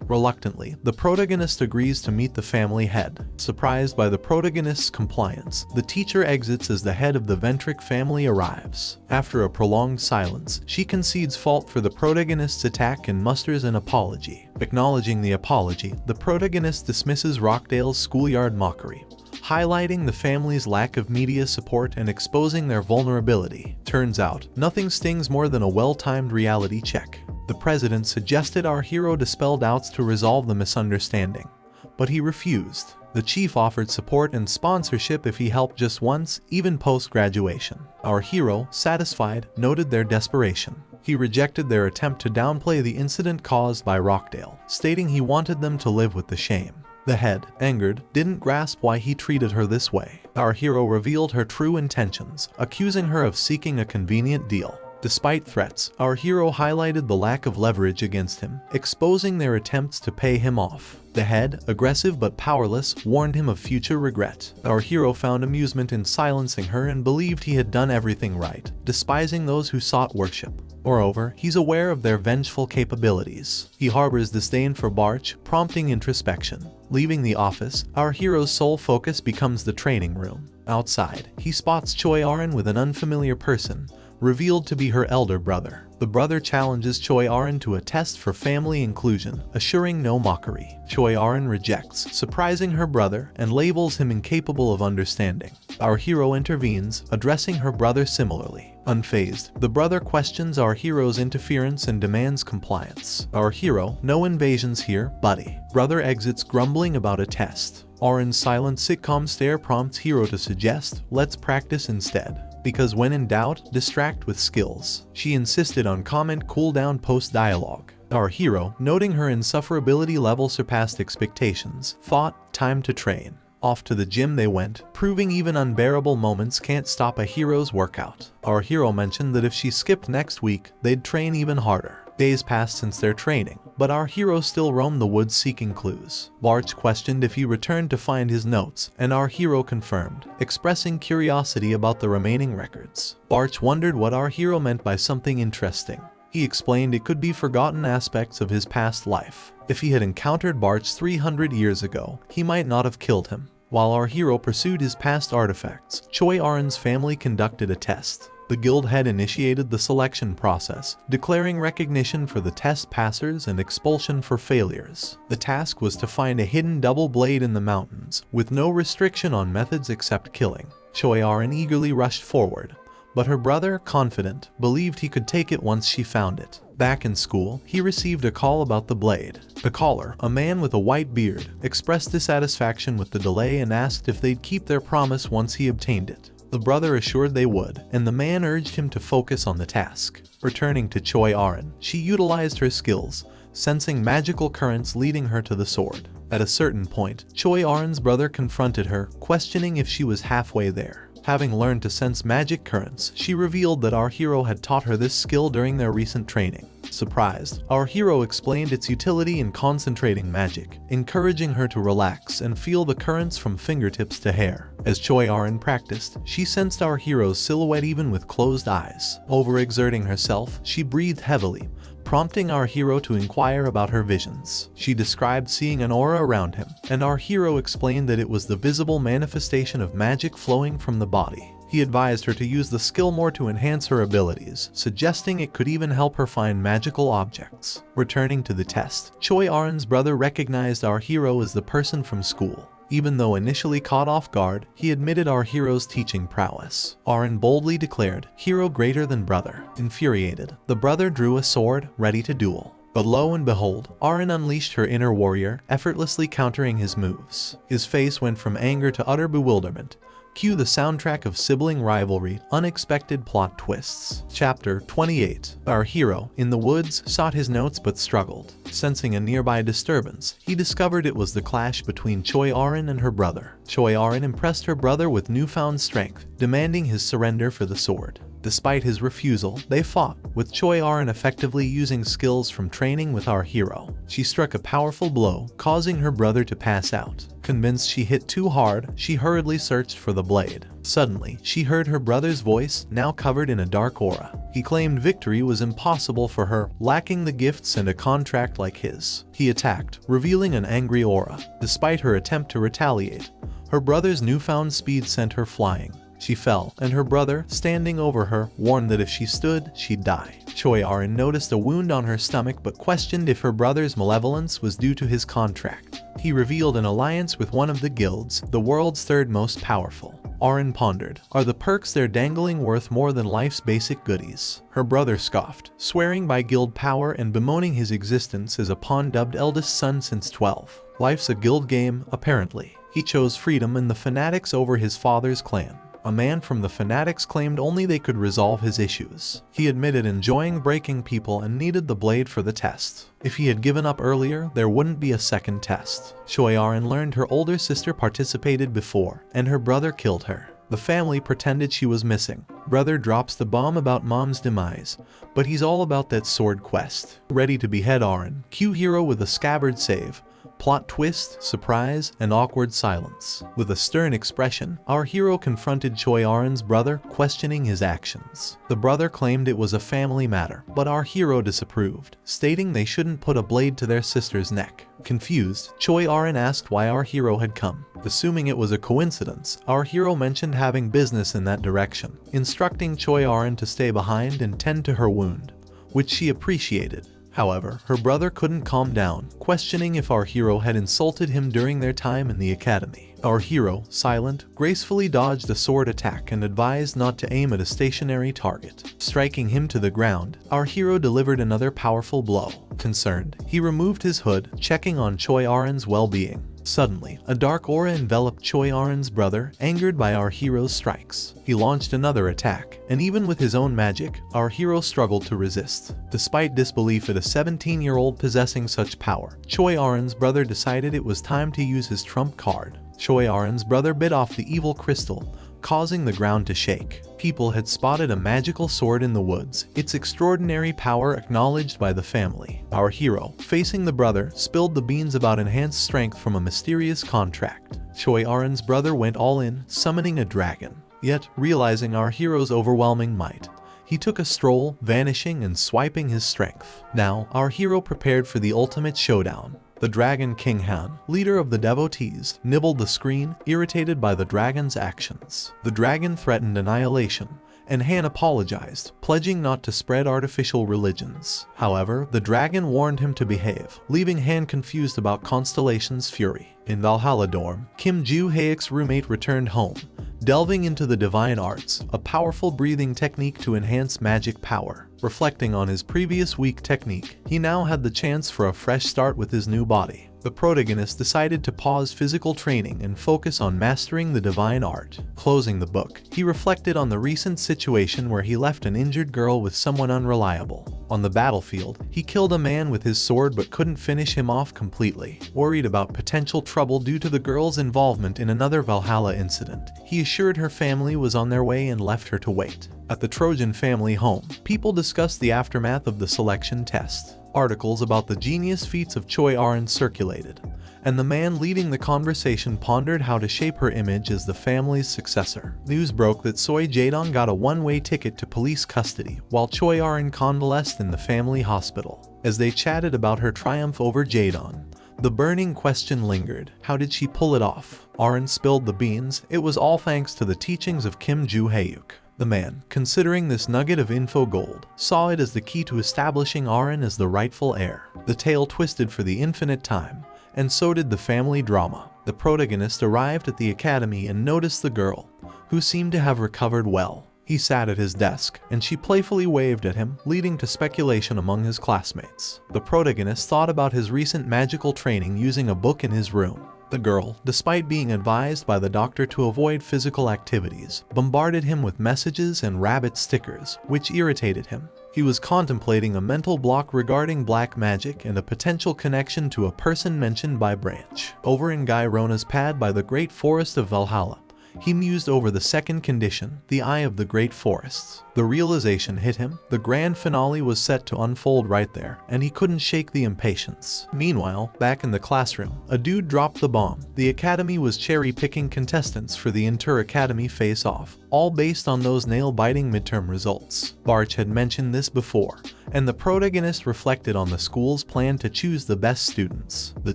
Reluctantly, the protagonist agrees to meet the family head. Surprised by the protagonist's compliance, the teacher exits as the head of the Ventric family arrives. After a prolonged silence, she concedes fault for the protagonist's attack and musters an apology. Acknowledging the apology, the protagonist dismisses Rockdale's schoolyard mockery, highlighting the family's lack of media support and exposing their vulnerability. Turns out, nothing stings more than a well-timed reality check. The president suggested our hero dispel doubts to resolve the misunderstanding, but he refused. The chief offered support and sponsorship if he helped just once, even post-graduation. Our hero, satisfied, noted their desperation. He rejected their attempt to downplay the incident caused by Rockdale, stating he wanted them to live with the shame. The head, angered, didn't grasp why he treated her this way. Our hero revealed her true intentions, accusing her of seeking a convenient deal. Despite threats, our hero highlighted the lack of leverage against him, exposing their attempts to pay him off. The head, aggressive but powerless, warned him of future regret. Our hero found amusement in silencing her and believed he had done everything right, despising those who sought worship. Moreover, he's aware of their vengeful capabilities. He harbors disdain for Barch, prompting introspection. Leaving the office, our hero's sole focus becomes the training room. Outside, he spots Choi Arin with an unfamiliar person, revealed to be her elder brother. The brother challenges Choi Arin to a test for family inclusion, assuring no mockery. Choi Arin rejects, surprising her brother, and labels him incapable of understanding. Our hero intervenes, addressing her brother similarly. Unfazed, the brother questions our hero's interference and demands compliance. Our hero, no invasions here, buddy. Brother exits grumbling about a test. Arin's silent sitcom stare prompts hero to suggest, let's practice instead. Because when in doubt, distract with skills. She insisted on comment cooldown post-dialogue. Our hero, noting her insufferability level surpassed expectations, thought, time to train. Off to the gym they went, proving even unbearable moments can't stop a hero's workout. Our hero mentioned that if she skipped next week, they'd train even harder. Days passed since their training, but our hero still roamed the woods seeking clues. Barch questioned if he returned to find his notes, and our hero confirmed, expressing curiosity about the remaining records. Barch wondered what our hero meant by something interesting. He explained it could be forgotten aspects of his past life. If he had encountered Barch 300 years ago, he might not have killed him. While our hero pursued his past artifacts, Choi Arin's family conducted a test. The guild head initiated the selection process, declaring recognition for the test passers and expulsion for failures. The task was to find a hidden double blade in the mountains, with no restriction on methods except killing. Choi Arin eagerly rushed forward, but her brother, confident, believed he could take it once she found it. Back in school, he received a call about the blade. The caller, a man with a white beard, expressed dissatisfaction with the delay and asked if they'd keep their promise once he obtained it. The brother assured they would, and the man urged him to focus on the task. Returning to Choi Arin, she utilized her skills, sensing magical currents leading her to the sword. At a certain point, Choi Arin's brother confronted her, questioning if she was halfway there. Having learned to sense magic currents, she revealed that our hero had taught her this skill during their recent training. Surprised, our hero explained its utility in concentrating magic, encouraging her to relax and feel the currents from fingertips to hair. As Choi Arin practiced, she sensed our hero's silhouette even with closed eyes. Overexerting herself, she breathed heavily, prompting our hero to inquire about her visions. She described seeing an aura around him, and our hero explained that it was the visible manifestation of magic flowing from the body. He advised her to use the skill more to enhance her abilities, suggesting it could even help her find magical objects. Returning to the test, Choi Arin's brother recognized our hero as the person from school. Even though initially caught off guard, he admitted our hero's teaching prowess. Arin boldly declared, "Hero greater than brother." Infuriated, the brother drew a sword, ready to duel. But lo and behold, Arin unleashed her inner warrior, effortlessly countering his moves. His face went from anger to utter bewilderment, Cue the soundtrack of sibling rivalry, unexpected plot twists. Chapter 28. Our hero, in the woods, sought his notes but struggled. Sensing a nearby disturbance, he discovered it was the clash between Choi-arin and her brother. Choi-arin impressed her brother with newfound strength, demanding his surrender for the sword. Despite his refusal, they fought, with Choi-arin effectively using skills from training with our hero. She struck a powerful blow, causing her brother to pass out. Convinced she hit too hard, she hurriedly searched for the blade. Suddenly, she heard her brother's voice, now covered in a dark aura. He claimed victory was impossible for her, lacking the gifts and a contract like his. He attacked, revealing an angry aura. Despite her attempt to retaliate, her brother's newfound speed sent her flying. She fell, and her brother, standing over her, warned that if she stood, she'd die. Choi-arin noticed a wound on her stomach but questioned if her brother's malevolence was due to his contract. He revealed an alliance with one of the guilds, the world's third most powerful. Arin pondered, are the perks they're dangling worth more than life's basic goodies? Her brother scoffed, swearing by guild power and bemoaning his existence as a pawn-dubbed eldest son since 12. Life's a guild game, apparently. He chose freedom and the fanatics over his father's clan. A man from the fanatics claimed only they could resolve his issues. He admitted enjoying breaking people and needed the blade for the test. If he had given up earlier, there wouldn't be a second test. Choi-arin learned her older sister participated before, and her brother killed her. The family pretended she was missing. Brother drops the bomb about mom's demise, but he's all about that sword quest. Ready to behead Arin, cue hero with a scabbard save. Plot twist, surprise, and awkward silence. With a stern expression, our hero confronted Choi-arin's brother, questioning his actions. The brother claimed it was a family matter, but our hero disapproved, stating they shouldn't put a blade to their sister's neck. Confused, Choi-arin asked why our hero had come. Assuming it was a coincidence, our hero mentioned having business in that direction, instructing Choi-arin to stay behind and tend to her wound, which she appreciated. However, her brother couldn't calm down, questioning if our hero had insulted him during their time in the academy. Our hero, silent, gracefully dodged a sword attack and advised not to aim at a stationary target. Striking him to the ground, our hero delivered another powerful blow. Concerned, he removed his hood, checking on Choi-arin's well-being. Suddenly, a dark aura enveloped Choi-arin's brother, angered by our hero's strikes. He launched another attack, and even with his own magic, our hero struggled to resist. Despite disbelief at a 17-year-old possessing such power, Choi-arin's brother decided it was time to use his trump card. Choi-arin's brother bit off the evil crystal, causing the ground to shake. People had spotted a magical sword in the woods, its extraordinary power acknowledged by the family. Our hero, facing the brother, spilled the beans about enhanced strength from a mysterious contract. Choi-arin's brother went all in, summoning a dragon. Yet, realizing our hero's overwhelming might, he took a stroll, vanishing and swiping his strength. Now, our hero prepared for the ultimate showdown. The dragon King Han, leader of the devotees, nibbled the screen, irritated by the dragon's actions. The dragon threatened annihilation, and Han apologized, pledging not to spread artificial religions. However, the dragon warned him to behave, leaving Han confused about Constellations' fury. In Valhalla dorm, Kim Juhyeok's roommate returned home, delving into the divine arts, a powerful breathing technique to enhance magic power. Reflecting on his previous weak technique, he now had the chance for a fresh start with his new body. The protagonist decided to pause physical training and focus on mastering the divine art. Closing the book, he reflected on the recent situation where he left an injured girl with someone unreliable. On the battlefield, he killed a man with his sword but couldn't finish him off completely. Worried about potential trouble due to the girl's involvement in another Valhalla incident, he assured her family was on their way and left her to wait. At the Trojan family home, people discussed the aftermath of the selection test. Articles about the genius feats of Choi-arin circulated, and the man leading the conversation pondered how to shape her image as the family's successor. News broke that Soi Jae-dong got a one-way ticket to police custody, while Choi-arin convalesced in the family hospital. As they chatted about her triumph over Jae-dong, the burning question lingered: how did she pull it off? Arin spilled the beans. It was all thanks to the teachings of Kim Juhyeok. The man, considering this nugget of info gold, saw it as the key to establishing Arin as the rightful heir. The tale twisted for the infinite time, and so did the family drama. The protagonist arrived at the academy and noticed the girl, who seemed to have recovered well. He sat at his desk, and she playfully waved at him, leading to speculation among his classmates. The protagonist thought about his recent magical training using a book in his room. The girl, despite being advised by the doctor to avoid physical activities, bombarded him with messages and rabbit stickers, which irritated him. He was contemplating a mental block regarding black magic and a potential connection to a person mentioned by Branch. Over in Guy Rona's pad by the Great Forest of Valhalla, he mused over the second condition, the Eye of the Great Forests. The realization hit him. The grand finale was set to unfold right there, and he couldn't shake the impatience. Meanwhile, back in the classroom, a dude dropped the bomb. The academy was cherry-picking contestants for the inter-academy face-off, all based on those nail-biting midterm results. Barch had mentioned this before, and the protagonist reflected on the school's plan to choose the best students. The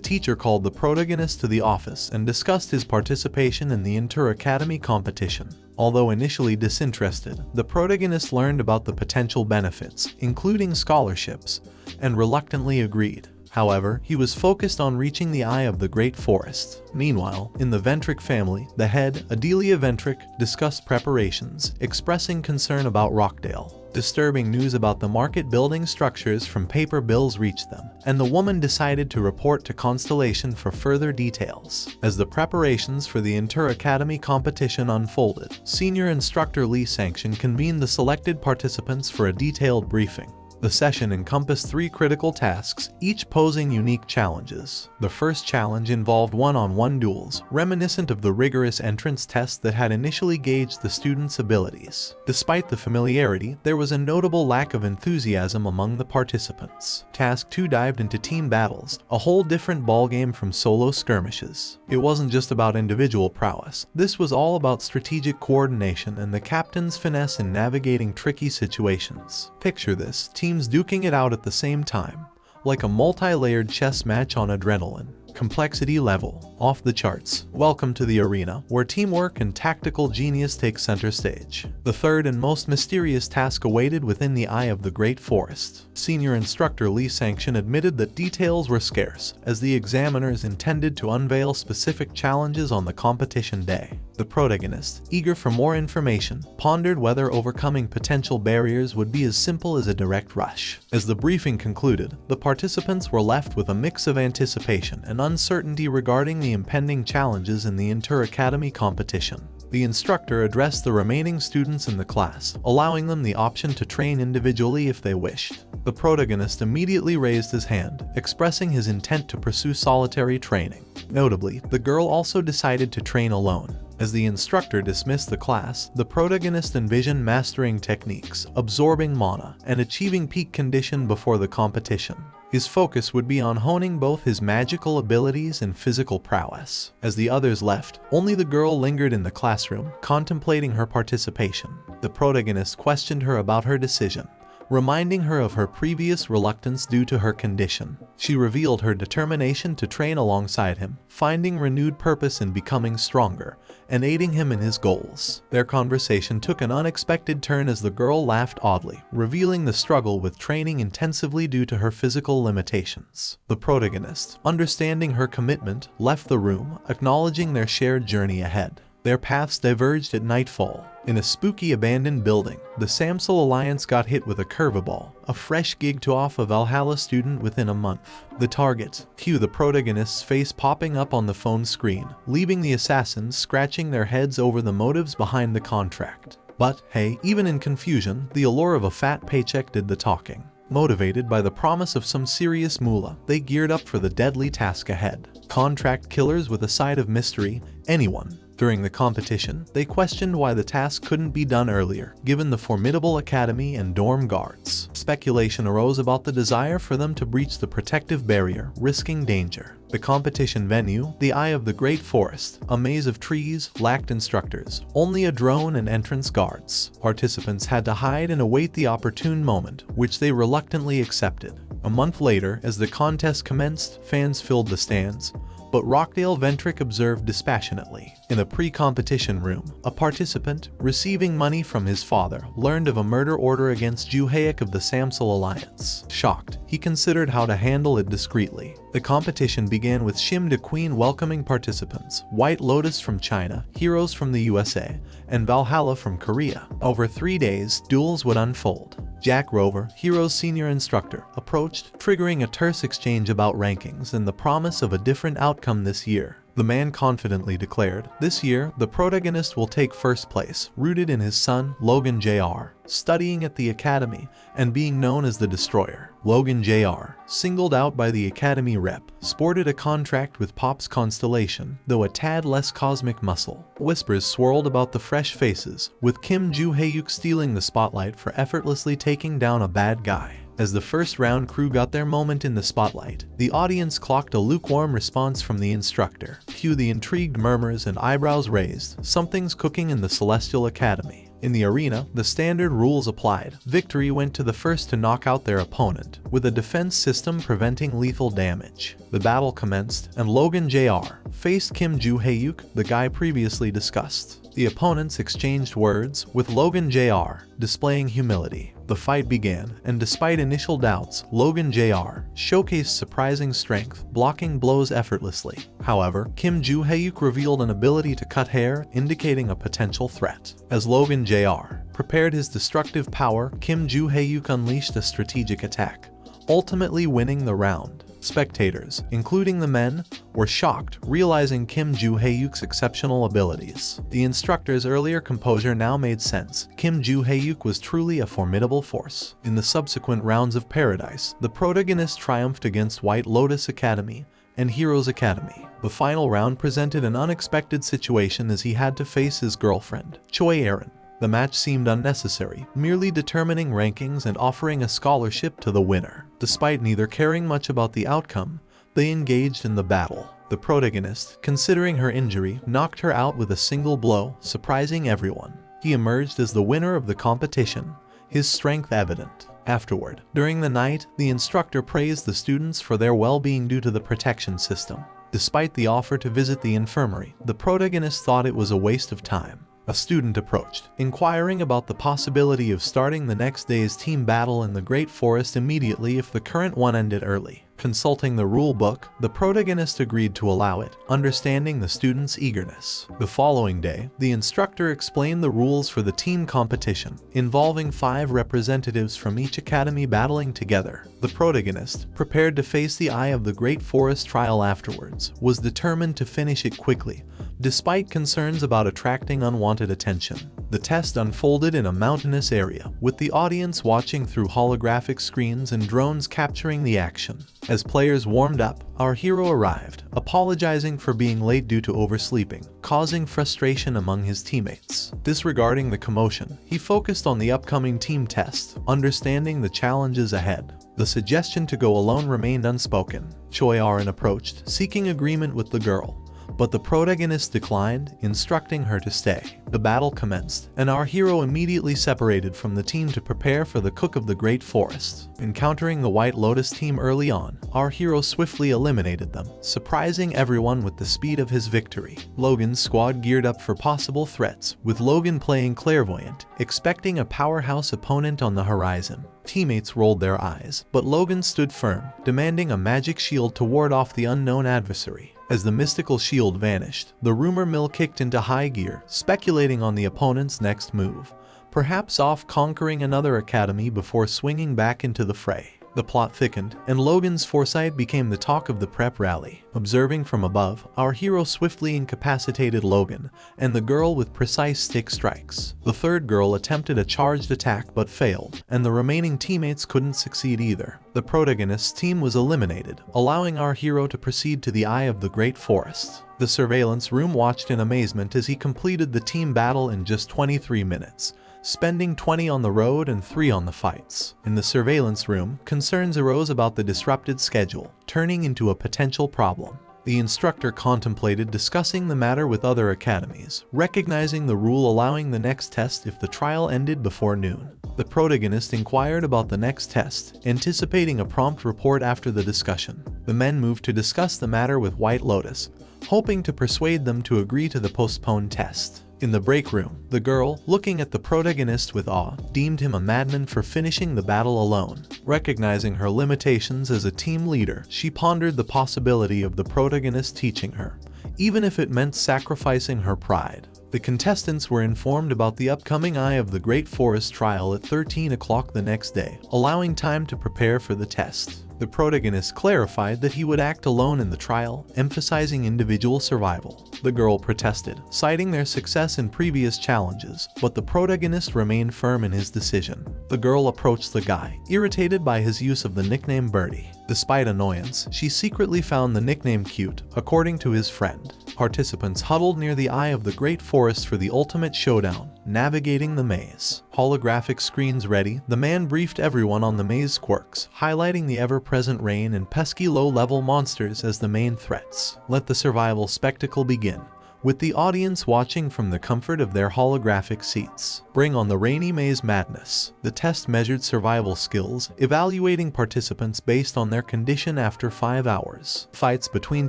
teacher called the protagonist to the office and discussed his participation in the inter-academy competition. Although initially disinterested, the protagonist learned about the potential benefits, including scholarships, and reluctantly agreed. However, he was focused on reaching the Eye of the Great Forest. Meanwhile, in the Ventrick family, the head, Adelia Ventrick, discussed preparations, expressing concern about Rockdale. Disturbing news about the market-building structures from paper bills reached them, and the woman decided to report to Constellation for further details. As the preparations for the inter-academy competition unfolded, senior instructor Lee Sanction convened the selected participants for a detailed briefing. The session encompassed 3 critical tasks, each posing unique challenges. The first challenge involved one-on-one duels, reminiscent of the rigorous entrance test that had initially gauged the students' abilities. Despite the familiarity, there was a notable lack of enthusiasm among the participants. Task 2 dived into team battles, a whole different ballgame from solo skirmishes. It wasn't just about individual prowess. This was all about strategic coordination and the captain's finesse in navigating tricky situations. Picture this, teams duking it out at the same time, like a multi-layered chess match on adrenaline. Complexity level, off the charts. Welcome to the arena, where teamwork and tactical genius take center stage. The third and most mysterious task awaited within the Eye of the Great Forest. Senior instructor Lee Sanction admitted that details were scarce, as the examiners intended to unveil specific challenges on the competition day. The protagonist, eager for more information, pondered whether overcoming potential barriers would be as simple as a direct rush. As the briefing concluded, the participants were left with a mix of anticipation and uncertainty regarding the impending challenges in the inter-academy competition. The instructor addressed the remaining students in the class, allowing them the option to train individually if they wished. The protagonist immediately raised his hand, expressing his intent to pursue solitary training. Notably, the girl also decided to train alone. As the instructor dismissed the class, the protagonist envisioned mastering techniques, absorbing mana, and achieving peak condition before the competition. His focus would be on honing both his magical abilities and physical prowess. As the others left, only the girl lingered in the classroom, contemplating her participation. The protagonist questioned her about her decision, reminding her of her previous reluctance due to her condition. She revealed her determination to train alongside him, finding renewed purpose in becoming stronger, and aiding him in his goals. Their conversation took an unexpected turn as the girl laughed oddly, revealing the struggle with training intensively due to her physical limitations. The protagonist, understanding her commitment, left the room, acknowledging their shared journey ahead. Their paths diverged at nightfall. In a spooky abandoned building, the Samsel Alliance got hit with a curveball, a fresh gig to off a Valhalla student within a month. The target, cue the protagonist's face popping up on the phone screen, leaving the assassins scratching their heads over the motives behind the contract. But hey, even in confusion, the allure of a fat paycheck did the talking. Motivated by the promise of some serious moolah, they geared up for the deadly task ahead. Contract killers with a side of mystery, anyone. During the competition, they questioned why the task couldn't be done earlier, given the formidable academy and dorm guards. Speculation arose about the desire for them to breach the protective barrier, risking danger. The competition venue, the Eye of the Great Forest, a maze of trees, lacked instructors, only a drone and entrance guards. Participants had to hide and await the opportune moment, which they reluctantly accepted. A month later, as the contest commenced, fans filled the stands, but Rockdale Ventrick observed dispassionately. In a pre-competition room, a participant, receiving money from his father, learned of a murder order against Juhyeok of the Samsel Alliance. Shocked, he considered how to handle it discreetly. The competition began with Shim de Queen welcoming participants, White Lotus from China, Heroes from the USA, and Valhalla from Korea. Over 3 days, duels would unfold. Jack Rover, Heroes' senior instructor, approached, triggering a terse exchange about rankings and the promise of a different outcome this year. The man confidently declared. This year, the protagonist will take first place, rooted in his son, Logan Jr., studying at the academy and being known as the Destroyer. Logan Jr., singled out by the academy rep, sported a contract with Pop's Constellation, though a tad less cosmic muscle. Whispers swirled about the fresh faces, with Kim Juhyeok stealing the spotlight for effortlessly taking down a bad guy. As the first round crew got their moment in the spotlight, the audience clocked a lukewarm response from the instructor. Cue the intrigued murmurs and eyebrows raised. Something's cooking in the Celestial Academy. In the arena, the standard rules applied. Victory went to the first to knock out their opponent, with a defense system preventing lethal damage. The battle commenced, and Logan Jr. faced Kim Juhyeok, the guy previously discussed. The opponents exchanged words, with Logan Jr. displaying humility. The fight began, and despite initial doubts, Logan Jr. showcased surprising strength, blocking blows effortlessly. However, Kim Juhyeok revealed an ability to cut hair, indicating a potential threat. As Logan Jr. prepared his destructive power, Kim Juhyeok unleashed a strategic attack, ultimately winning the round. Spectators, including the men, were shocked, realizing Kim Juhyeok's exceptional abilities. The instructor's earlier composure now made sense. Kim Juhyeok was truly a formidable force. In the subsequent rounds of Paradise, the protagonist triumphed against White Lotus Academy and Heroes Academy. The final round presented an unexpected situation as he had to face his girlfriend, Choi Erin. The match seemed unnecessary, merely determining rankings and offering a scholarship to the winner. Despite neither caring much about the outcome, they engaged in the battle. The protagonist, considering her injury, knocked her out with a single blow, surprising everyone. He emerged as the winner of the competition, his strength evident. Afterward, during the night, the instructor praised the students for their well-being due to the protection system. Despite the offer to visit the infirmary, the protagonist thought it was a waste of time. A student approached, inquiring about the possibility of starting the next day's team battle in the Great Forest immediately if the current one ended early. Consulting the rule book, the protagonist agreed to allow it, understanding the student's eagerness. The following day, the instructor explained the rules for the team competition, involving 5 representatives from each academy battling together. The protagonist, prepared to face the eye of the Great Forest trial afterwards, was determined to finish it quickly, despite concerns about attracting unwanted attention. The test unfolded in a mountainous area, with the audience watching through holographic screens and drones capturing the action. As players warmed up, our hero arrived, apologizing for being late due to oversleeping, causing frustration among his teammates. Disregarding the commotion, he focused on the upcoming team test, understanding the challenges ahead. The suggestion to go alone remained unspoken. Choi Erin approached, seeking agreement with the girl, but the protagonist declined, instructing her to stay. The battle commenced, and our hero immediately separated from the team to prepare for the cook of the Great Forest. Encountering the White Lotus team early on, our hero swiftly eliminated them, surprising everyone with the speed of his victory. Logan's squad geared up for possible threats, with Logan playing clairvoyant, expecting a powerhouse opponent on the horizon. Teammates rolled their eyes, but Logan stood firm, demanding a magic shield to ward off the unknown adversary. As the mystical shield vanished, the rumor mill kicked into high gear, speculating on the opponent's next move, perhaps off conquering another academy before swinging back into the fray. The plot thickened, and Logan's foresight became the talk of the prep rally. Observing from above, our hero swiftly incapacitated Logan and the girl with precise stick strikes. The third girl attempted a charged attack but failed, and the remaining teammates couldn't succeed either. The protagonist's team was eliminated, allowing our hero to proceed to the eye of the Great Forest. The surveillance room watched in amazement as he completed the team battle in just 23 minutes. Spending 20 on the road and 3 on the fights. In the surveillance room, concerns arose about the disrupted schedule, turning into a potential problem. The instructor contemplated discussing the matter with other academies, recognizing the rule allowing the next test if the trial ended before noon. The protagonist inquired about the next test, anticipating a prompt report after the discussion. The men moved to discuss the matter with White Lotus, hoping to persuade them to agree to the postponed test. In the break room, the girl, looking at the protagonist with awe, deemed him a madman for finishing the battle alone. Recognizing her limitations as a team leader, she pondered the possibility of the protagonist teaching her, even if it meant sacrificing her pride. The contestants were informed about the upcoming Eye of the Great Forest trial at 13 o'clock the next day, allowing time to prepare for the test. The protagonist clarified that he would act alone in the trial, emphasizing individual survival. The girl protested, citing their success in previous challenges, but the protagonist remained firm in his decision. The girl approached the guy, irritated by his use of the nickname Birdie. Despite annoyance, she secretly found the nickname cute, according to his friend. Participants huddled near the eye of the Great Forest for the ultimate showdown, navigating the maze. Holographic screens ready, the man briefed everyone on the maze quirks, highlighting the ever-present rain and pesky low-level monsters as the main threats. Let the survival spectacle begin, with the audience watching from the comfort of their holographic seats. Bring on the rainy maze madness. The test measured survival skills, evaluating participants based on their condition after 5 hours. Fights between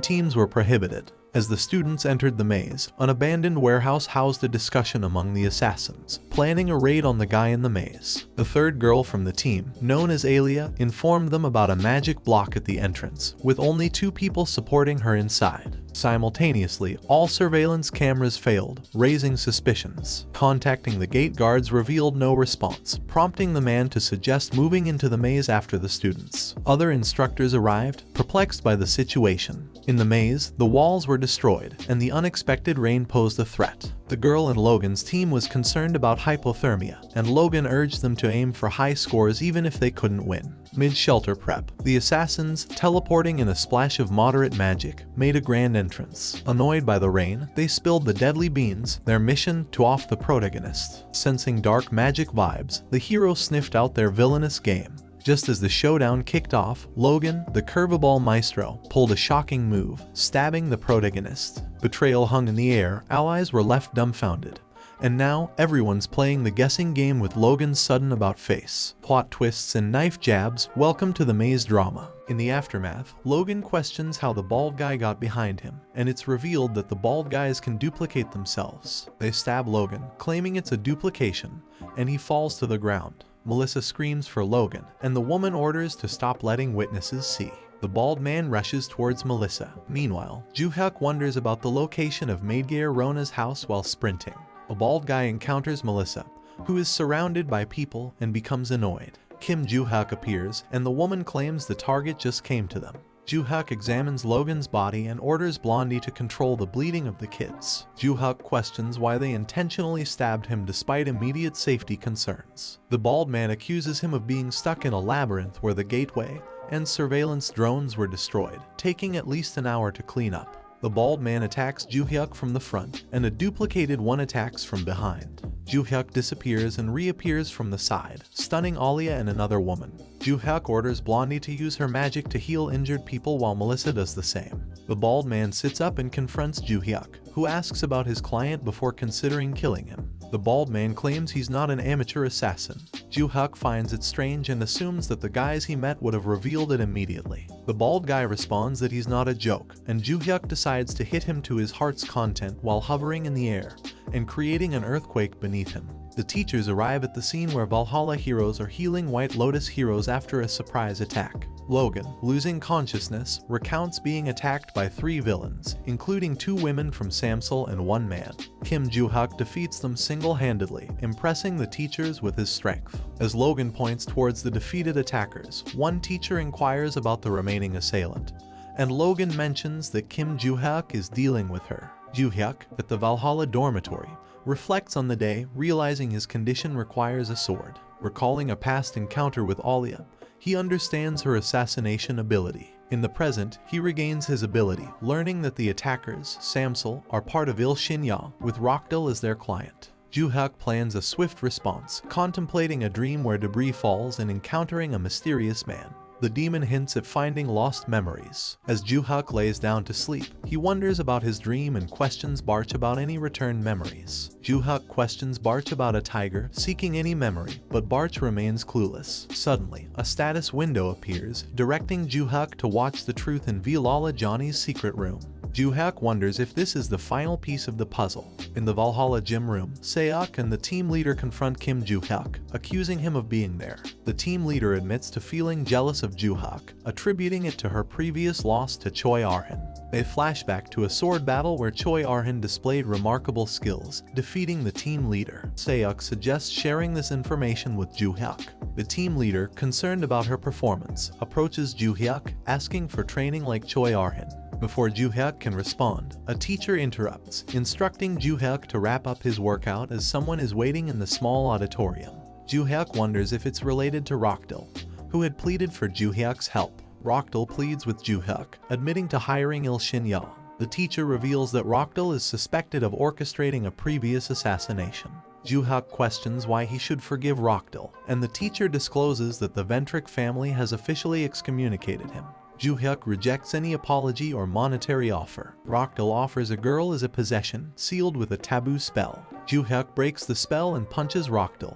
teams were prohibited. As the students entered the maze, an abandoned warehouse housed a discussion among the assassins, planning a raid on the guy in the maze. The third girl from the team, known as Alia, informed them about a magic block at the entrance, with only 2 people supporting her inside. Simultaneously, all surveillance cameras failed, raising suspicions. Contacting the gate guards revealed no response, prompting the man to suggest moving into the maze after the students. Other instructors arrived, perplexed by the situation. In the maze, the walls were destroyed, and the unexpected rain posed a threat. The girl in Logan's team was concerned about hypothermia, and Logan urged them to aim for high scores even if they couldn't win. Mid-shelter prep, the assassins, teleporting in a splash of moderate magic, made a grand entrance. Annoyed by the rain, they spilled the deadly beans, their mission to off the protagonist. Sensing dark magic vibes, the hero sniffed out their villainous game. Just as the showdown kicked off, Logan, the curveball maestro, pulled a shocking move, stabbing the protagonist. Betrayal hung in the air, allies were left dumbfounded. And now, everyone's playing the guessing game with Logan's sudden about-face. Plot twists and knife jabs, welcome to the maze drama. In the aftermath, Logan questions how the bald guy got behind him, and it's revealed that the bald guys can duplicate themselves. They stab Logan, claiming it's a duplication, and he falls to the ground. Melissa screams for Logan, and the woman orders to stop letting witnesses see. The bald man rushes towards Melissa. Meanwhile, Juhyeok wonders about the location of Maidgear Rona's house while sprinting. A bald guy encounters Melissa, who is surrounded by people and becomes annoyed. Kim Juhyeok appears, and the woman claims the target just came to them. Juhyeok examines Logan's body and orders Blondie to control the bleeding of the kids. Juhyeok questions why they intentionally stabbed him despite immediate safety concerns. The bald man accuses him of being stuck in a labyrinth where the gateway and surveillance drones were destroyed, taking at least an hour to clean up. The bald man attacks Juhyeok from the front, and a duplicated one attacks from behind. Juhyeok disappears and reappears from the side, stunning Alia and another woman. Juhyeok orders Blondie to use her magic to heal injured people while Melissa does the same. The bald man sits up and confronts Juhyeok, who asks about his client before considering killing him. The bald man claims he's not an amateur assassin. Juhyeok finds it strange and assumes that the guys he met would have revealed it immediately. The bald guy responds that he's not a joke, and Juhyeok decides to hit him to his heart's content while hovering in the air and creating an earthquake beneath him. The teachers arrive at the scene where Valhalla heroes are healing White Lotus heroes after a surprise attack. Logan, losing consciousness, recounts being attacked by 3 villains, including 2 women from Samsel and 1 man. Kim Juhyeok defeats them single-handedly, impressing the teachers with his strength. As Logan points towards the defeated attackers, one teacher inquires about the remaining assailant, and Logan mentions that Kim Juhyeok is dealing with her. Juhyeok, at the Valhalla dormitory, reflects on the day, realizing his condition requires a sword. Recalling a past encounter with Alia, he understands her assassination ability. In the present, he regains his ability, learning that the attackers, Samsel, are part of Il Shinya, with Rockdale as their client. Juhyeok plans a swift response, contemplating a dream where debris falls and encountering a mysterious man. The demon hints at finding lost memories. As Juhyeok lays down to sleep, he wonders about his dream and questions Barch about any returned memories. Juhyeok questions Barch about a tiger seeking any memory, but Barch remains clueless. Suddenly, a status window appears, directing Juhyeok to watch the truth in Vilala Johnny's secret room. Juhyeok wonders if this is the final piece of the puzzle. In the Valhalla gym room, Seok and the team leader confront Kim Juhyeok, accusing him of being there. The team leader admits to feeling jealous of Juhyeok, attributing it to her previous loss to Choi Arhin. They flash back to a sword battle where Choi Arhin displayed remarkable skills, defeating the team leader. Seok suggests sharing this information with Juhyeok. The team leader, concerned about her performance, approaches Juhyeok, asking for training like Choi Arhin. Before Juhyeok can respond, a teacher interrupts, instructing Juhyeok to wrap up his workout as someone is waiting in the small auditorium. Juhyeok wonders if it's related to Rockdal, who had pleaded for Juhyeok's help. Rockdal pleads with Juhyeok, admitting to hiring Il Shin-yeong. The teacher reveals that Rockdal is suspected of orchestrating a previous assassination. Juhyeok questions why he should forgive Rockdal, and the teacher discloses that the Ventric family has officially excommunicated him. Juhyeok rejects any apology or monetary offer. Rockdal offers a girl as a possession, sealed with a taboo spell. Juhyeok breaks the spell and punches Rockdal,